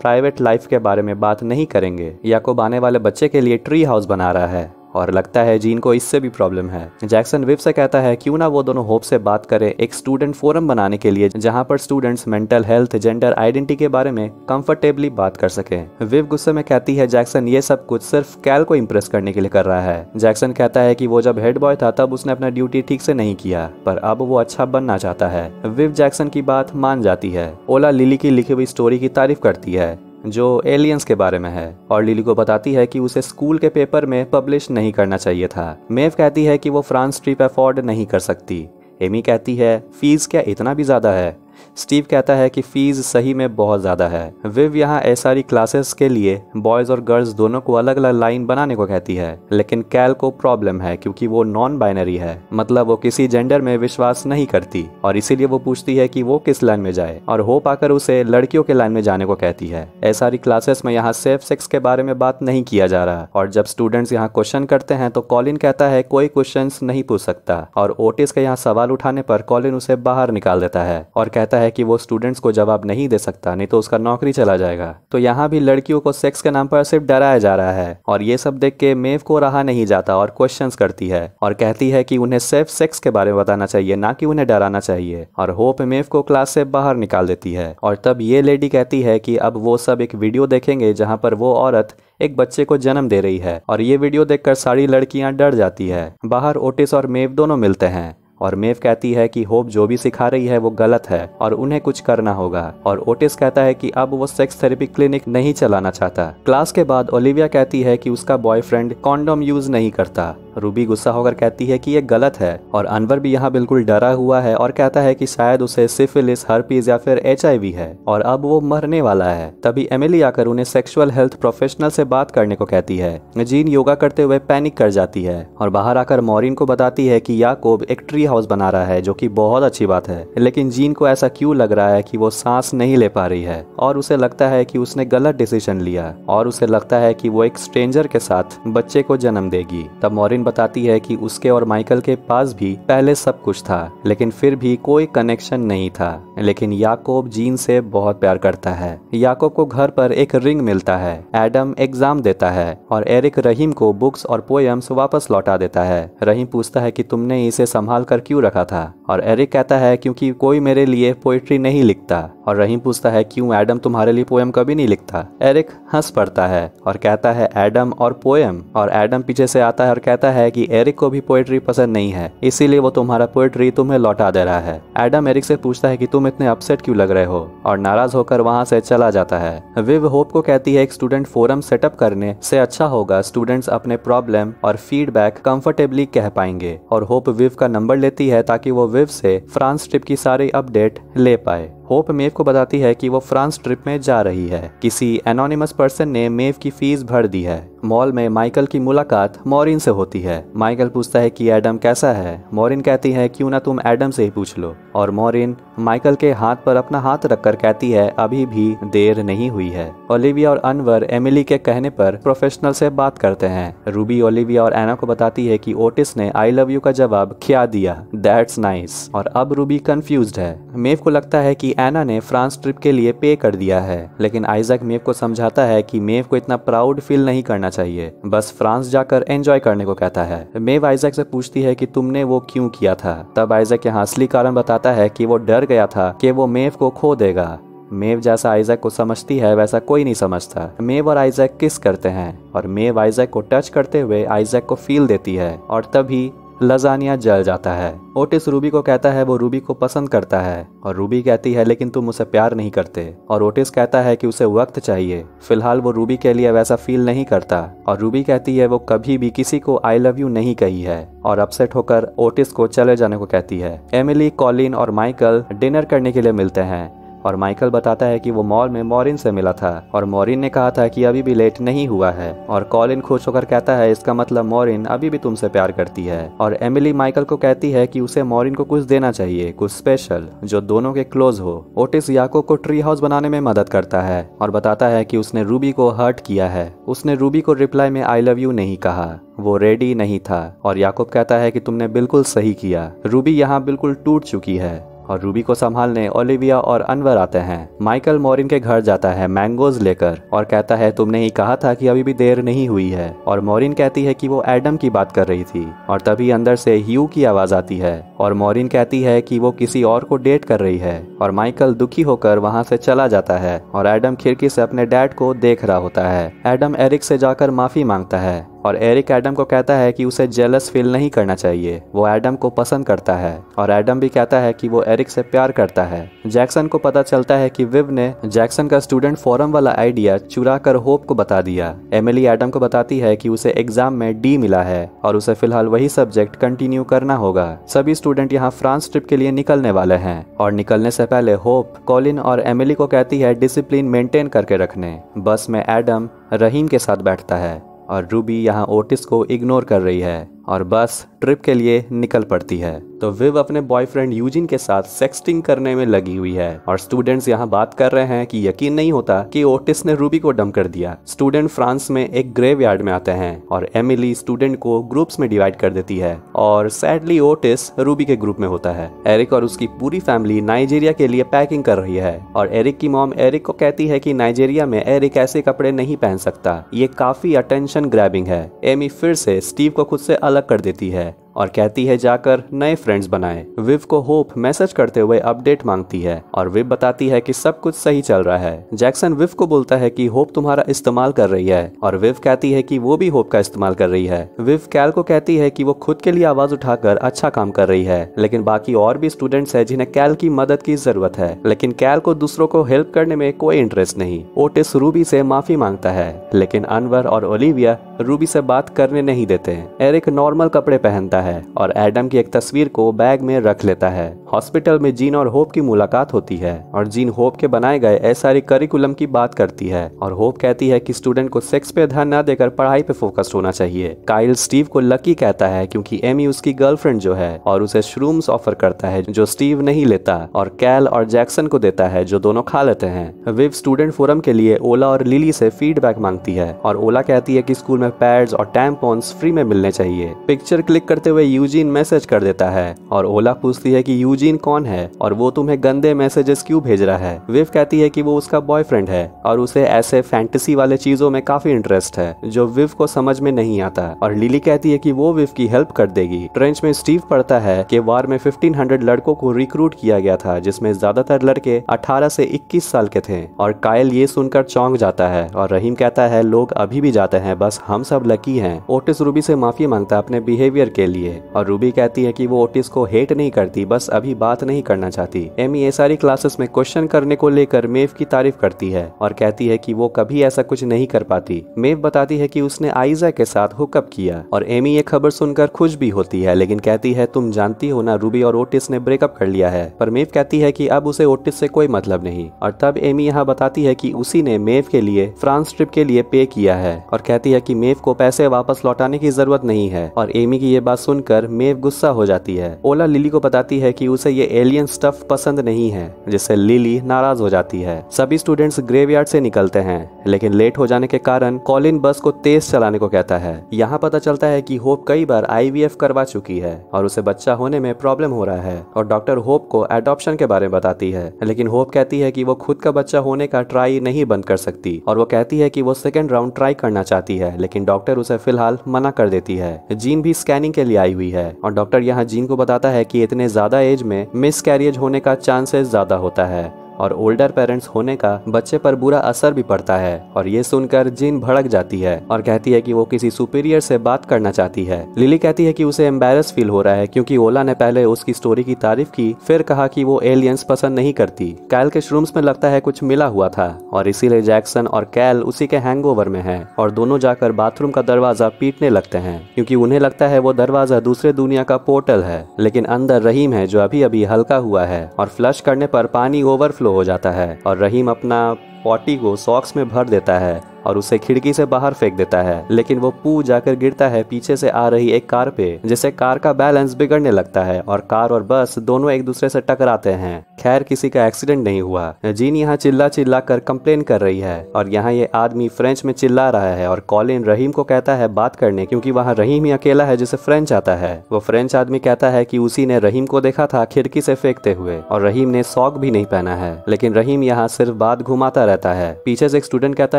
प्राइवेट लाइफ के बारे में बात नहीं करेंगे। याकूब आने वाले बच्चे के लिए ट्री हाउस बना रहा है और लगता है जीन को इससे भी प्रॉब्लम है। जैक्सन विव से कहता है क्यों ना वो दोनों होप से बात करे एक स्टूडेंट फोरम बनाने के लिए जहां पर students mental health gender identity के बारे में कंफर्टेबली बात कर सके। विव गुस्से में कहती है जैक्सन ये सब कुछ सिर्फ कैल को इम्प्रेस करने के लिए कर रहा है। जैक्सन कहता है कि वो जब हेड बॉय था तब उसने अपना ड्यूटी ठीक से नहीं किया, पर अब वो अच्छा बनना चाहता है। विव जैक्सन की बात मान जाती है। ओला लिली की लिखी हुई स्टोरी की तारीफ करती है जो एलियंस के बारे में है और लिली को बताती है कि उसे स्कूल के पेपर में पब्लिश नहीं करना चाहिए था। मेव कहती है कि वो फ्रांस ट्रिप अफोर्ड नहीं कर सकती। एमी कहती है फीस क्या इतना भी ज्यादा है। स्टीव कहता है कि फीस सही में बहुत ज़्यादा है। विव यहाँ SRE क्लासेस के लिए बॉयज़ और गर्ल्स दोनों को अलग अलग लाइन बनाने को कहती है, लेकिन कैल को प्रॉब्लम है क्योंकि वो नॉन बाइनरी है, मतलब वो किसी जेंडर में विश्वास नहीं करती और इसीलिए वो पूछती है कि वो किस लाइन में जाए और होप आकर उसे लड़कियों के लाइन में जाने को कहती है। SRE क्लासेस में यहाँ सेफ सेक्स के बारे में बात नहीं किया जा रहा और जब स्टूडेंट्स यहाँ क्वेश्चन करते हैं तो कॉलिन कहता है कोई क्वेश्चन नहीं पूछ सकता और ओटिस के यहाँ सवाल उठाने पर कॉलिन उसे बाहर निकाल देता है और कहता है कि वो स्टूडेंट्स को जवाब नहीं दे सकता, नहीं तो उसका नौकरी चला जाएगा। तो यहाँ भी लड़कियों को सेक्स के नाम पर सिर्फ डराया जा रहा है और ये सब देख के मेव को रहा नहीं जाता और क्वेश्चंस करती है और कहती है कि उन्हें सिर्फ सेक्स के बारे में बताना चाहिए, ना कि उन्हें डराना चाहिए। और होप मेव को क्लास से बाहर निकाल देती है और तब ये लेडी कहती है कि अब वो सब एक वीडियो देखेंगे जहाँ पर वो औरत एक बच्चे को जन्म दे रही है और ये वीडियो देखकर सारी लड़कियां डर जाती है। बाहर ओटिस और मेव दोनों मिलते हैं और मेव कहती है कि होप जो भी सिखा रही है वो गलत है और उन्हें कुछ करना होगा और ओटिस कहता है कि अब वो सेक्स थेरेपी क्लिनिक नहीं चलाना चाहता। क्लास के बाद ओलिविया कहती है कि उसका बॉयफ्रेंड कॉन्डोम यूज नहीं करता। रूबी गुस्सा होकर कहती है कि ये गलत है और अनवर भी यहाँ बिल्कुल डरा हुआ है और कहता है कि शायद उसे सिफिलिस, हर्पीज या फिर HIV है और अब वो मरने वाला है। तभी एमिली आकर उन्हें सेक्सुअल हेल्थ प्रोफेशनल से बात करने को कहती है। जीन योगा करते हुए पैनिक कर जाती है और बाहर आकर मॉरिन को बताती है कि याकूब एक ट्री हाउस बना रहा है, जो कि बहुत अच्छी बात है। लेकिन जीन को ऐसा क्यों लग रहा है कि वो सांस नहीं ले पा रही है और उसे लगता है कि उसने गलत डिसीजन लिया और उसे लगता है कि वो एक स्ट्रेंजर के साथ बच्चे को जन्म देगी। तब मॉरिन बताती है कि उसके और माइकल के पास भी पहले सब कुछ था, लेकिन फिर भी कोई कनेक्शन नहीं था। लेकिन याकूब जीन से बहुत प्यार करता है। याकूब को घर पर एक रिंग मिलता है। एडम एग्जाम देता है और एरिक रहीम को बुक्स और पोएम्स वापस लौटा देता है। रहीम पूछता है कि तुमने इसे संभाल कर क्यों रखा था, और एरिक कहता है क्योंकि कोई मेरे लिए पोएट्री नहीं लिखता। और रहीम पूछता है क्यों एडम तुम्हारे लिए पोएम कभी नहीं लिखता। एरिक हंस पड़ता है और कहता है एडम और पोएम, और एडम पीछे से आता है और कहता है कि एरिक को भी पोएट्री पसंद नहीं है, इसीलिए वो तुम्हारा पोएट्री तुम्हें लौटा दे रहा है। एडम एरिक से पूछता है कि तुम इतने अपसेट क्यों लग रहे हो, और नाराज होकर वहां से चला जाता है। विव होप को कहती है एक स्टूडेंट फोरम सेटअप करने से अच्छा होगा स्टूडेंट्स अपने प्रॉब्लम और फीडबैक कंफर्टेबली कह पाएंगे, और होप विव का नंबर लेती है ताकि वो विव से फ्रांस ट्रिप की सारी अपडेट ले पाए। होप मेव को बताती है कि वो फ्रांस ट्रिप में जा रही है। किसी एनोनिमस पर्सन ने मेव की फीस भर दी है। मॉल में माइकल की मुलाकात मॉरिन से होती है। माइकल पूछता है कि एडम कैसा है। मॉरिन कहती है क्यों ना तुम एडम से ही पूछ लो, और मॉरिन माइकल के हाथ पर अपना हाथ रखकर कहती है अभी भी देर नहीं हुई है। ओलिविया और अनवर एमिली के कहने पर प्रोफेशनल से बात करते हैं। रूबी ओलिविया और एना को बताती है कि ओटिस ने आई लव यू का जवाब क्या दिया, दैट्स नाइस। और अब रूबी कंफ्यूज्ड है। मेव को लगता है कि एना ने फ्रांस ट्रिप के लिए पे कर दिया है, लेकिन आइजैक मेव को समझाता है कि मेव को इतना प्राउड फील नहीं करना चाहिए, बस फ्रांस जाकर एंजॉय करने को कहता है। मेव आइजैक से पूछती है कि तुमने वो क्यों किया था। तब आइजैक यहाँ असली कारण बताता है कि वो डर गया था कि वो मेव को खो देगा। मेव जैसा आइजैक को समझती है वैसा कोई नहीं समझता। मेव और आइजैक किस करते हैं और मेव आइजैक को टच करते हुए आइजैक को फील देती है, और तभी लजानिया जल जाता है। ओटिस रूबी को कहता है वो रूबी को पसंद करता है, और रूबी कहती है लेकिन तुम उसे प्यार नहीं करते, और ओटिस कहता है कि उसे वक्त चाहिए, फिलहाल वो रूबी के लिए वैसा फील नहीं करता। और रूबी कहती है वो कभी भी किसी को आई लव यू नहीं कही है, और अपसेट होकर ओटिस को चले जाने को कहती है। एमिली, कॉलिन और माइकल डिनर करने के लिए मिलते हैं, और माइकल बताता है कि वो मॉल में मॉरिन से मिला था और मॉरिन ने कहा था कि अभी भी लेट नहीं हुआ है। और कॉलिन खुश होकर कहता है इसका मतलब मॉरिन अभी भी तुमसे प्यार करती है। और एमिली माइकल को कहती है कि उसे मॉरिन को कुछ देना चाहिए, कुछ स्पेशल जो दोनों के क्लोज हो। ओटिस याकूब को ट्री हाउस बनाने में मदद करता है और बताता है कि उसने रूबी को हर्ट किया है। उसने रूबी को रिप्लाई में आई लव यू नहीं कहा, वो रेडी नहीं था। और याकूब कहता है कि तुमने बिल्कुल सही किया, रूबी यहाँ बिल्कुल टूट चुकी है। और रूबी को संभालने ओलिविया और अनवर आते हैं। माइकल मॉरिन के घर जाता है मैंगोज लेकर और कहता है तुमने ही कहा था कि अभी भी देर नहीं हुई है। और मॉरिन कहती है कि वो एडम की बात कर रही थी, और तभी अंदर से ह्यू की आवाज आती है और मॉरिन कहती है कि वो किसी और को डेट कर रही है। और माइकल दुखी होकर वहां से चला जाता है और एडम खिड़की से अपने डैड को देख रहा होता है। एडम एरिक से जाकर माफी मांगता है और एरिक एडम को कहता है कि उसे जेलस फील नहीं करना चाहिए, वो एडम को पसंद करता है। और एडम भी कहता है कि वो एरिक से प्यार करता है। जैक्सन को पता चलता है कि विव ने जैक्सन का स्टूडेंट फोरम वाला आइडिया चुरा कर होप को बता दिया। एमिली एडम को बताती है कि उसे एग्जाम में डी मिला है और उसे फिलहाल वही सब्जेक्ट कंटिन्यू करना होगा। सभी स्टूडेंट यहाँ फ्रांस ट्रिप के लिए निकलने वाले हैं, और निकलने से पहले होप कॉलिन और एमिली को कहती है डिसिप्लिन मेंटेन करके रखने। बस में एडम रहीम के साथ बैठता है और रूबी यहाँ ओटिस को इग्नोर कर रही है और बस ट्रिप के लिए निकल पड़ती है। तो विव अपने बॉयफ्रेंड यूजिन के साथ सेक्सटिंग करने में लगी हुई है और स्टूडेंट्स यहाँ बात कर रहे हैं कि यकीन नहीं होता कि ओटिस ने रूबी को डंप कर दिया। स्टूडेंट फ्रांस में एक ग्रेवयार्ड में आते हैं और एमिली स्टूडेंट को ग्रुप्स में डिवाइड कर देती है और सैडली ओटिस रूबी के ग्रुप में होता है। एरिक और उसकी पूरी फैमिली नाइजीरिया के लिए पैकिंग कर रही है और एरिक की मॉम एरिक को कहती है कि नाइजीरिया में एरिक ऐसे कपड़े नहीं पहन सकता, ये काफी अटेंशन ग्रैबिंग है। एमी फिर से स्टीव को खुद से अलग कर देती है और कहती है जाकर नए फ्रेंड्स बनाए। विव को होप मैसेज करते हुए अपडेट मांगती है और विव बताती है कि सब कुछ सही चल रहा है। जैक्सन विव को बोलता है कि होप तुम्हारा इस्तेमाल कर रही है और विव कहती है कि वो भी होप का इस्तेमाल कर रही है। विव कैल को कहती है कि वो खुद के लिए आवाज उठाकर अच्छा काम कर रही है, लेकिन बाकी और भी स्टूडेंट्स हैं जिन्हें कैल की मदद की जरूरत है, लेकिन कैल को दूसरों को हेल्प करने में कोई इंटरेस्ट नहीं। ओटिस रूबी से माफी मांगता है, लेकिन अनवर और ओलिविया रूबी से बात करने नहीं देते। एरिक नॉर्मल कपड़े पहनता है और एडम की एक तस्वीर को बैग में रख लेता है। हॉस्पिटल में जीन और होप की मुलाकात होती है और जीन होप के बनाए गए एसआरई करिकुलम की बात करती है और होप कहती है कि स्टूडेंट को सेक्स पे ध्यान न देकर पढ़ाई पे फोकस्ड होना चाहिए। काइल स्टीव को लकी कहता है क्योंकि एमी उसकी गर्लफ्रेंड जो है और उसे श्रूम्स ऑफर करता है जो स्टीव नहीं लेता और कैल और जैक्सन को देता है जो दोनों खा लेते हैं। विव स्टूडेंट फोरम के लिए ओला और लिली से फीडबैक मांगती है और ओला कहती है कि स्कूल में पैड्स और टैम्पॉन्स फ्री में मिलने चाहिए। पिक्चर क्लिक करते हुए यूजीन मैसेज कर देता है और ओला पूछती है कि यूजीन कौन है और वो तुम्हें गंदे मैसेजेस क्यों भेज रहा है। विव कहती है कि वो उसका बॉयफ्रेंड है और उसे ऐसे फैंटेसी वाले चीजों में काफी इंटरेस्ट है जो विव को समझ में नहीं आता और लिली कहती है कि वो विव की हेल्प कर देगी। ट्रेंच में स्टीव पढ़ता है कि वार में 1500 लड़कों को रिक्रूट किया गया था जिसमें ज्यादातर लड़के 18 से 21 साल के थे और कायल ये सुनकर चौंक जाता है और रहीम कहता है लोग अभी भी जाते हैं, बस हम सब लकी हैं। ओटिस रूबी से माफी मांगता है अपने बिहेवियर के लिए और रूबी कहती है कि वो ओटिस को हेट नहीं करती, बस अभी बात नहीं करना चाहती। एमी ये सारी क्लासेस में क्वेश्चन करने को लेकर मेव की तारीफ करती है और कहती है कि वो कभी ऐसा कुछ नहीं कर पाती। मेव बताती है कि उसने आइजा के साथ हुकअप किया और एमी ये खबर सुनकर खुश भी होती है लेकिन कहती है तुम जानती हो ना रूबी और ओटिस ने ब्रेकअप कर लिया है। पर मेव कहती है कि अब उसे ओटिस से कोई मतलब नहीं और तब एमी यहाँ बताती है कि उसी ने मेव के लिए फ्रांस ट्रिप के लिए पे किया है और कहती है कि मेव को पैसे वापस लौटाने की जरूरत नहीं है और एमी की ये बात सुनकर मेव गुस्सा हो जाती है। ओला लिली को बताती है कि उसे ये एलियन स्टफ पसंद नहीं है जिससे लिली नाराज हो जाती है। सभी स्टूडेंट्स ग्रेवयार्ड से निकलते हैं लेकिन लेट हो जाने के कारण कॉलिन बस को तेज चलाने को कहता है। यहाँ पता चलता है कि होप कई बार IVF करवा चुकी है और उसे बच्चा होने में प्रॉब्लम हो रहा है और डॉक्टर होप को एडॉप्शन के बारे में बताती है लेकिन होप कहती है कि वो खुद का बच्चा होने का ट्राई नहीं बंद कर सकती और वो कहती है कि वो सेकंड राउंड ट्राई करना चाहती है लेकिन डॉक्टर उसे फिलहाल मना कर देती है। जीन भी स्कैनिंग के लिए आई हुई है और डॉक्टर यहाँ जीन को बताता है कि इतने ज्यादा एज में मिसकैरियज होने का चांसेस ज्यादा होता है और ओल्डर पेरेंट्स होने का बच्चे पर बुरा असर भी पड़ता है और ये सुनकर जिन भड़क जाती है और कहती है कि वो किसी सुपीरियर से बात करना चाहती है। लिली कहती है कि उसे एम्बैरस फील हो रहा है क्योंकि ओला ने पहले उसकी स्टोरी की तारीफ की फिर कहा कि वो एलियंस पसंद नहीं करती। कैल के श्रूम्स में लगता है कुछ मिला हुआ था और इसीलिए जैक्सन और कैल उसी के हैंगओवर में है और दोनों जाकर बाथरूम का दरवाजा पीटने लगते हैं क्योंकि उन्हें लगता है वो दरवाजा दूसरे दुनिया का पोर्टल है लेकिन अंदर रहीम है जो अभी अभी हल्का हुआ है और फ्लश करने पर पानी ओवरफ्लो हो जाता है और रहीम अपना पॉटी को सॉक्स में भर देता है और उसे खिड़की से बाहर फेंक देता है लेकिन वो पू जाकर गिरता है पीछे से आ रही एक कार पे जिससे कार का बैलेंस बिगड़ने लगता है और कार और बस दोनों एक दूसरे से टकराते हैं। खैर किसी का एक्सीडेंट नहीं हुआ। जीन यहाँ चिल्ला कर कंप्लेन कर रही है और यहाँ ये आदमी फ्रेंच में चिल्ला रहा है और कॉलिन रहीम को कहता है बात करने क्योंकि वहाँ रहीम ही अकेला है जिसे फ्रेंच आता है। वो फ्रेंच आदमी कहता है कि उसी ने रहीम को देखा था खिड़की से फेंकते हुए और रहीम ने सॉक भी नहीं पहना है लेकिन रहीम यहाँ सिर्फ बात घुमाता रहता है। पीछे से एक स्टूडेंट कहता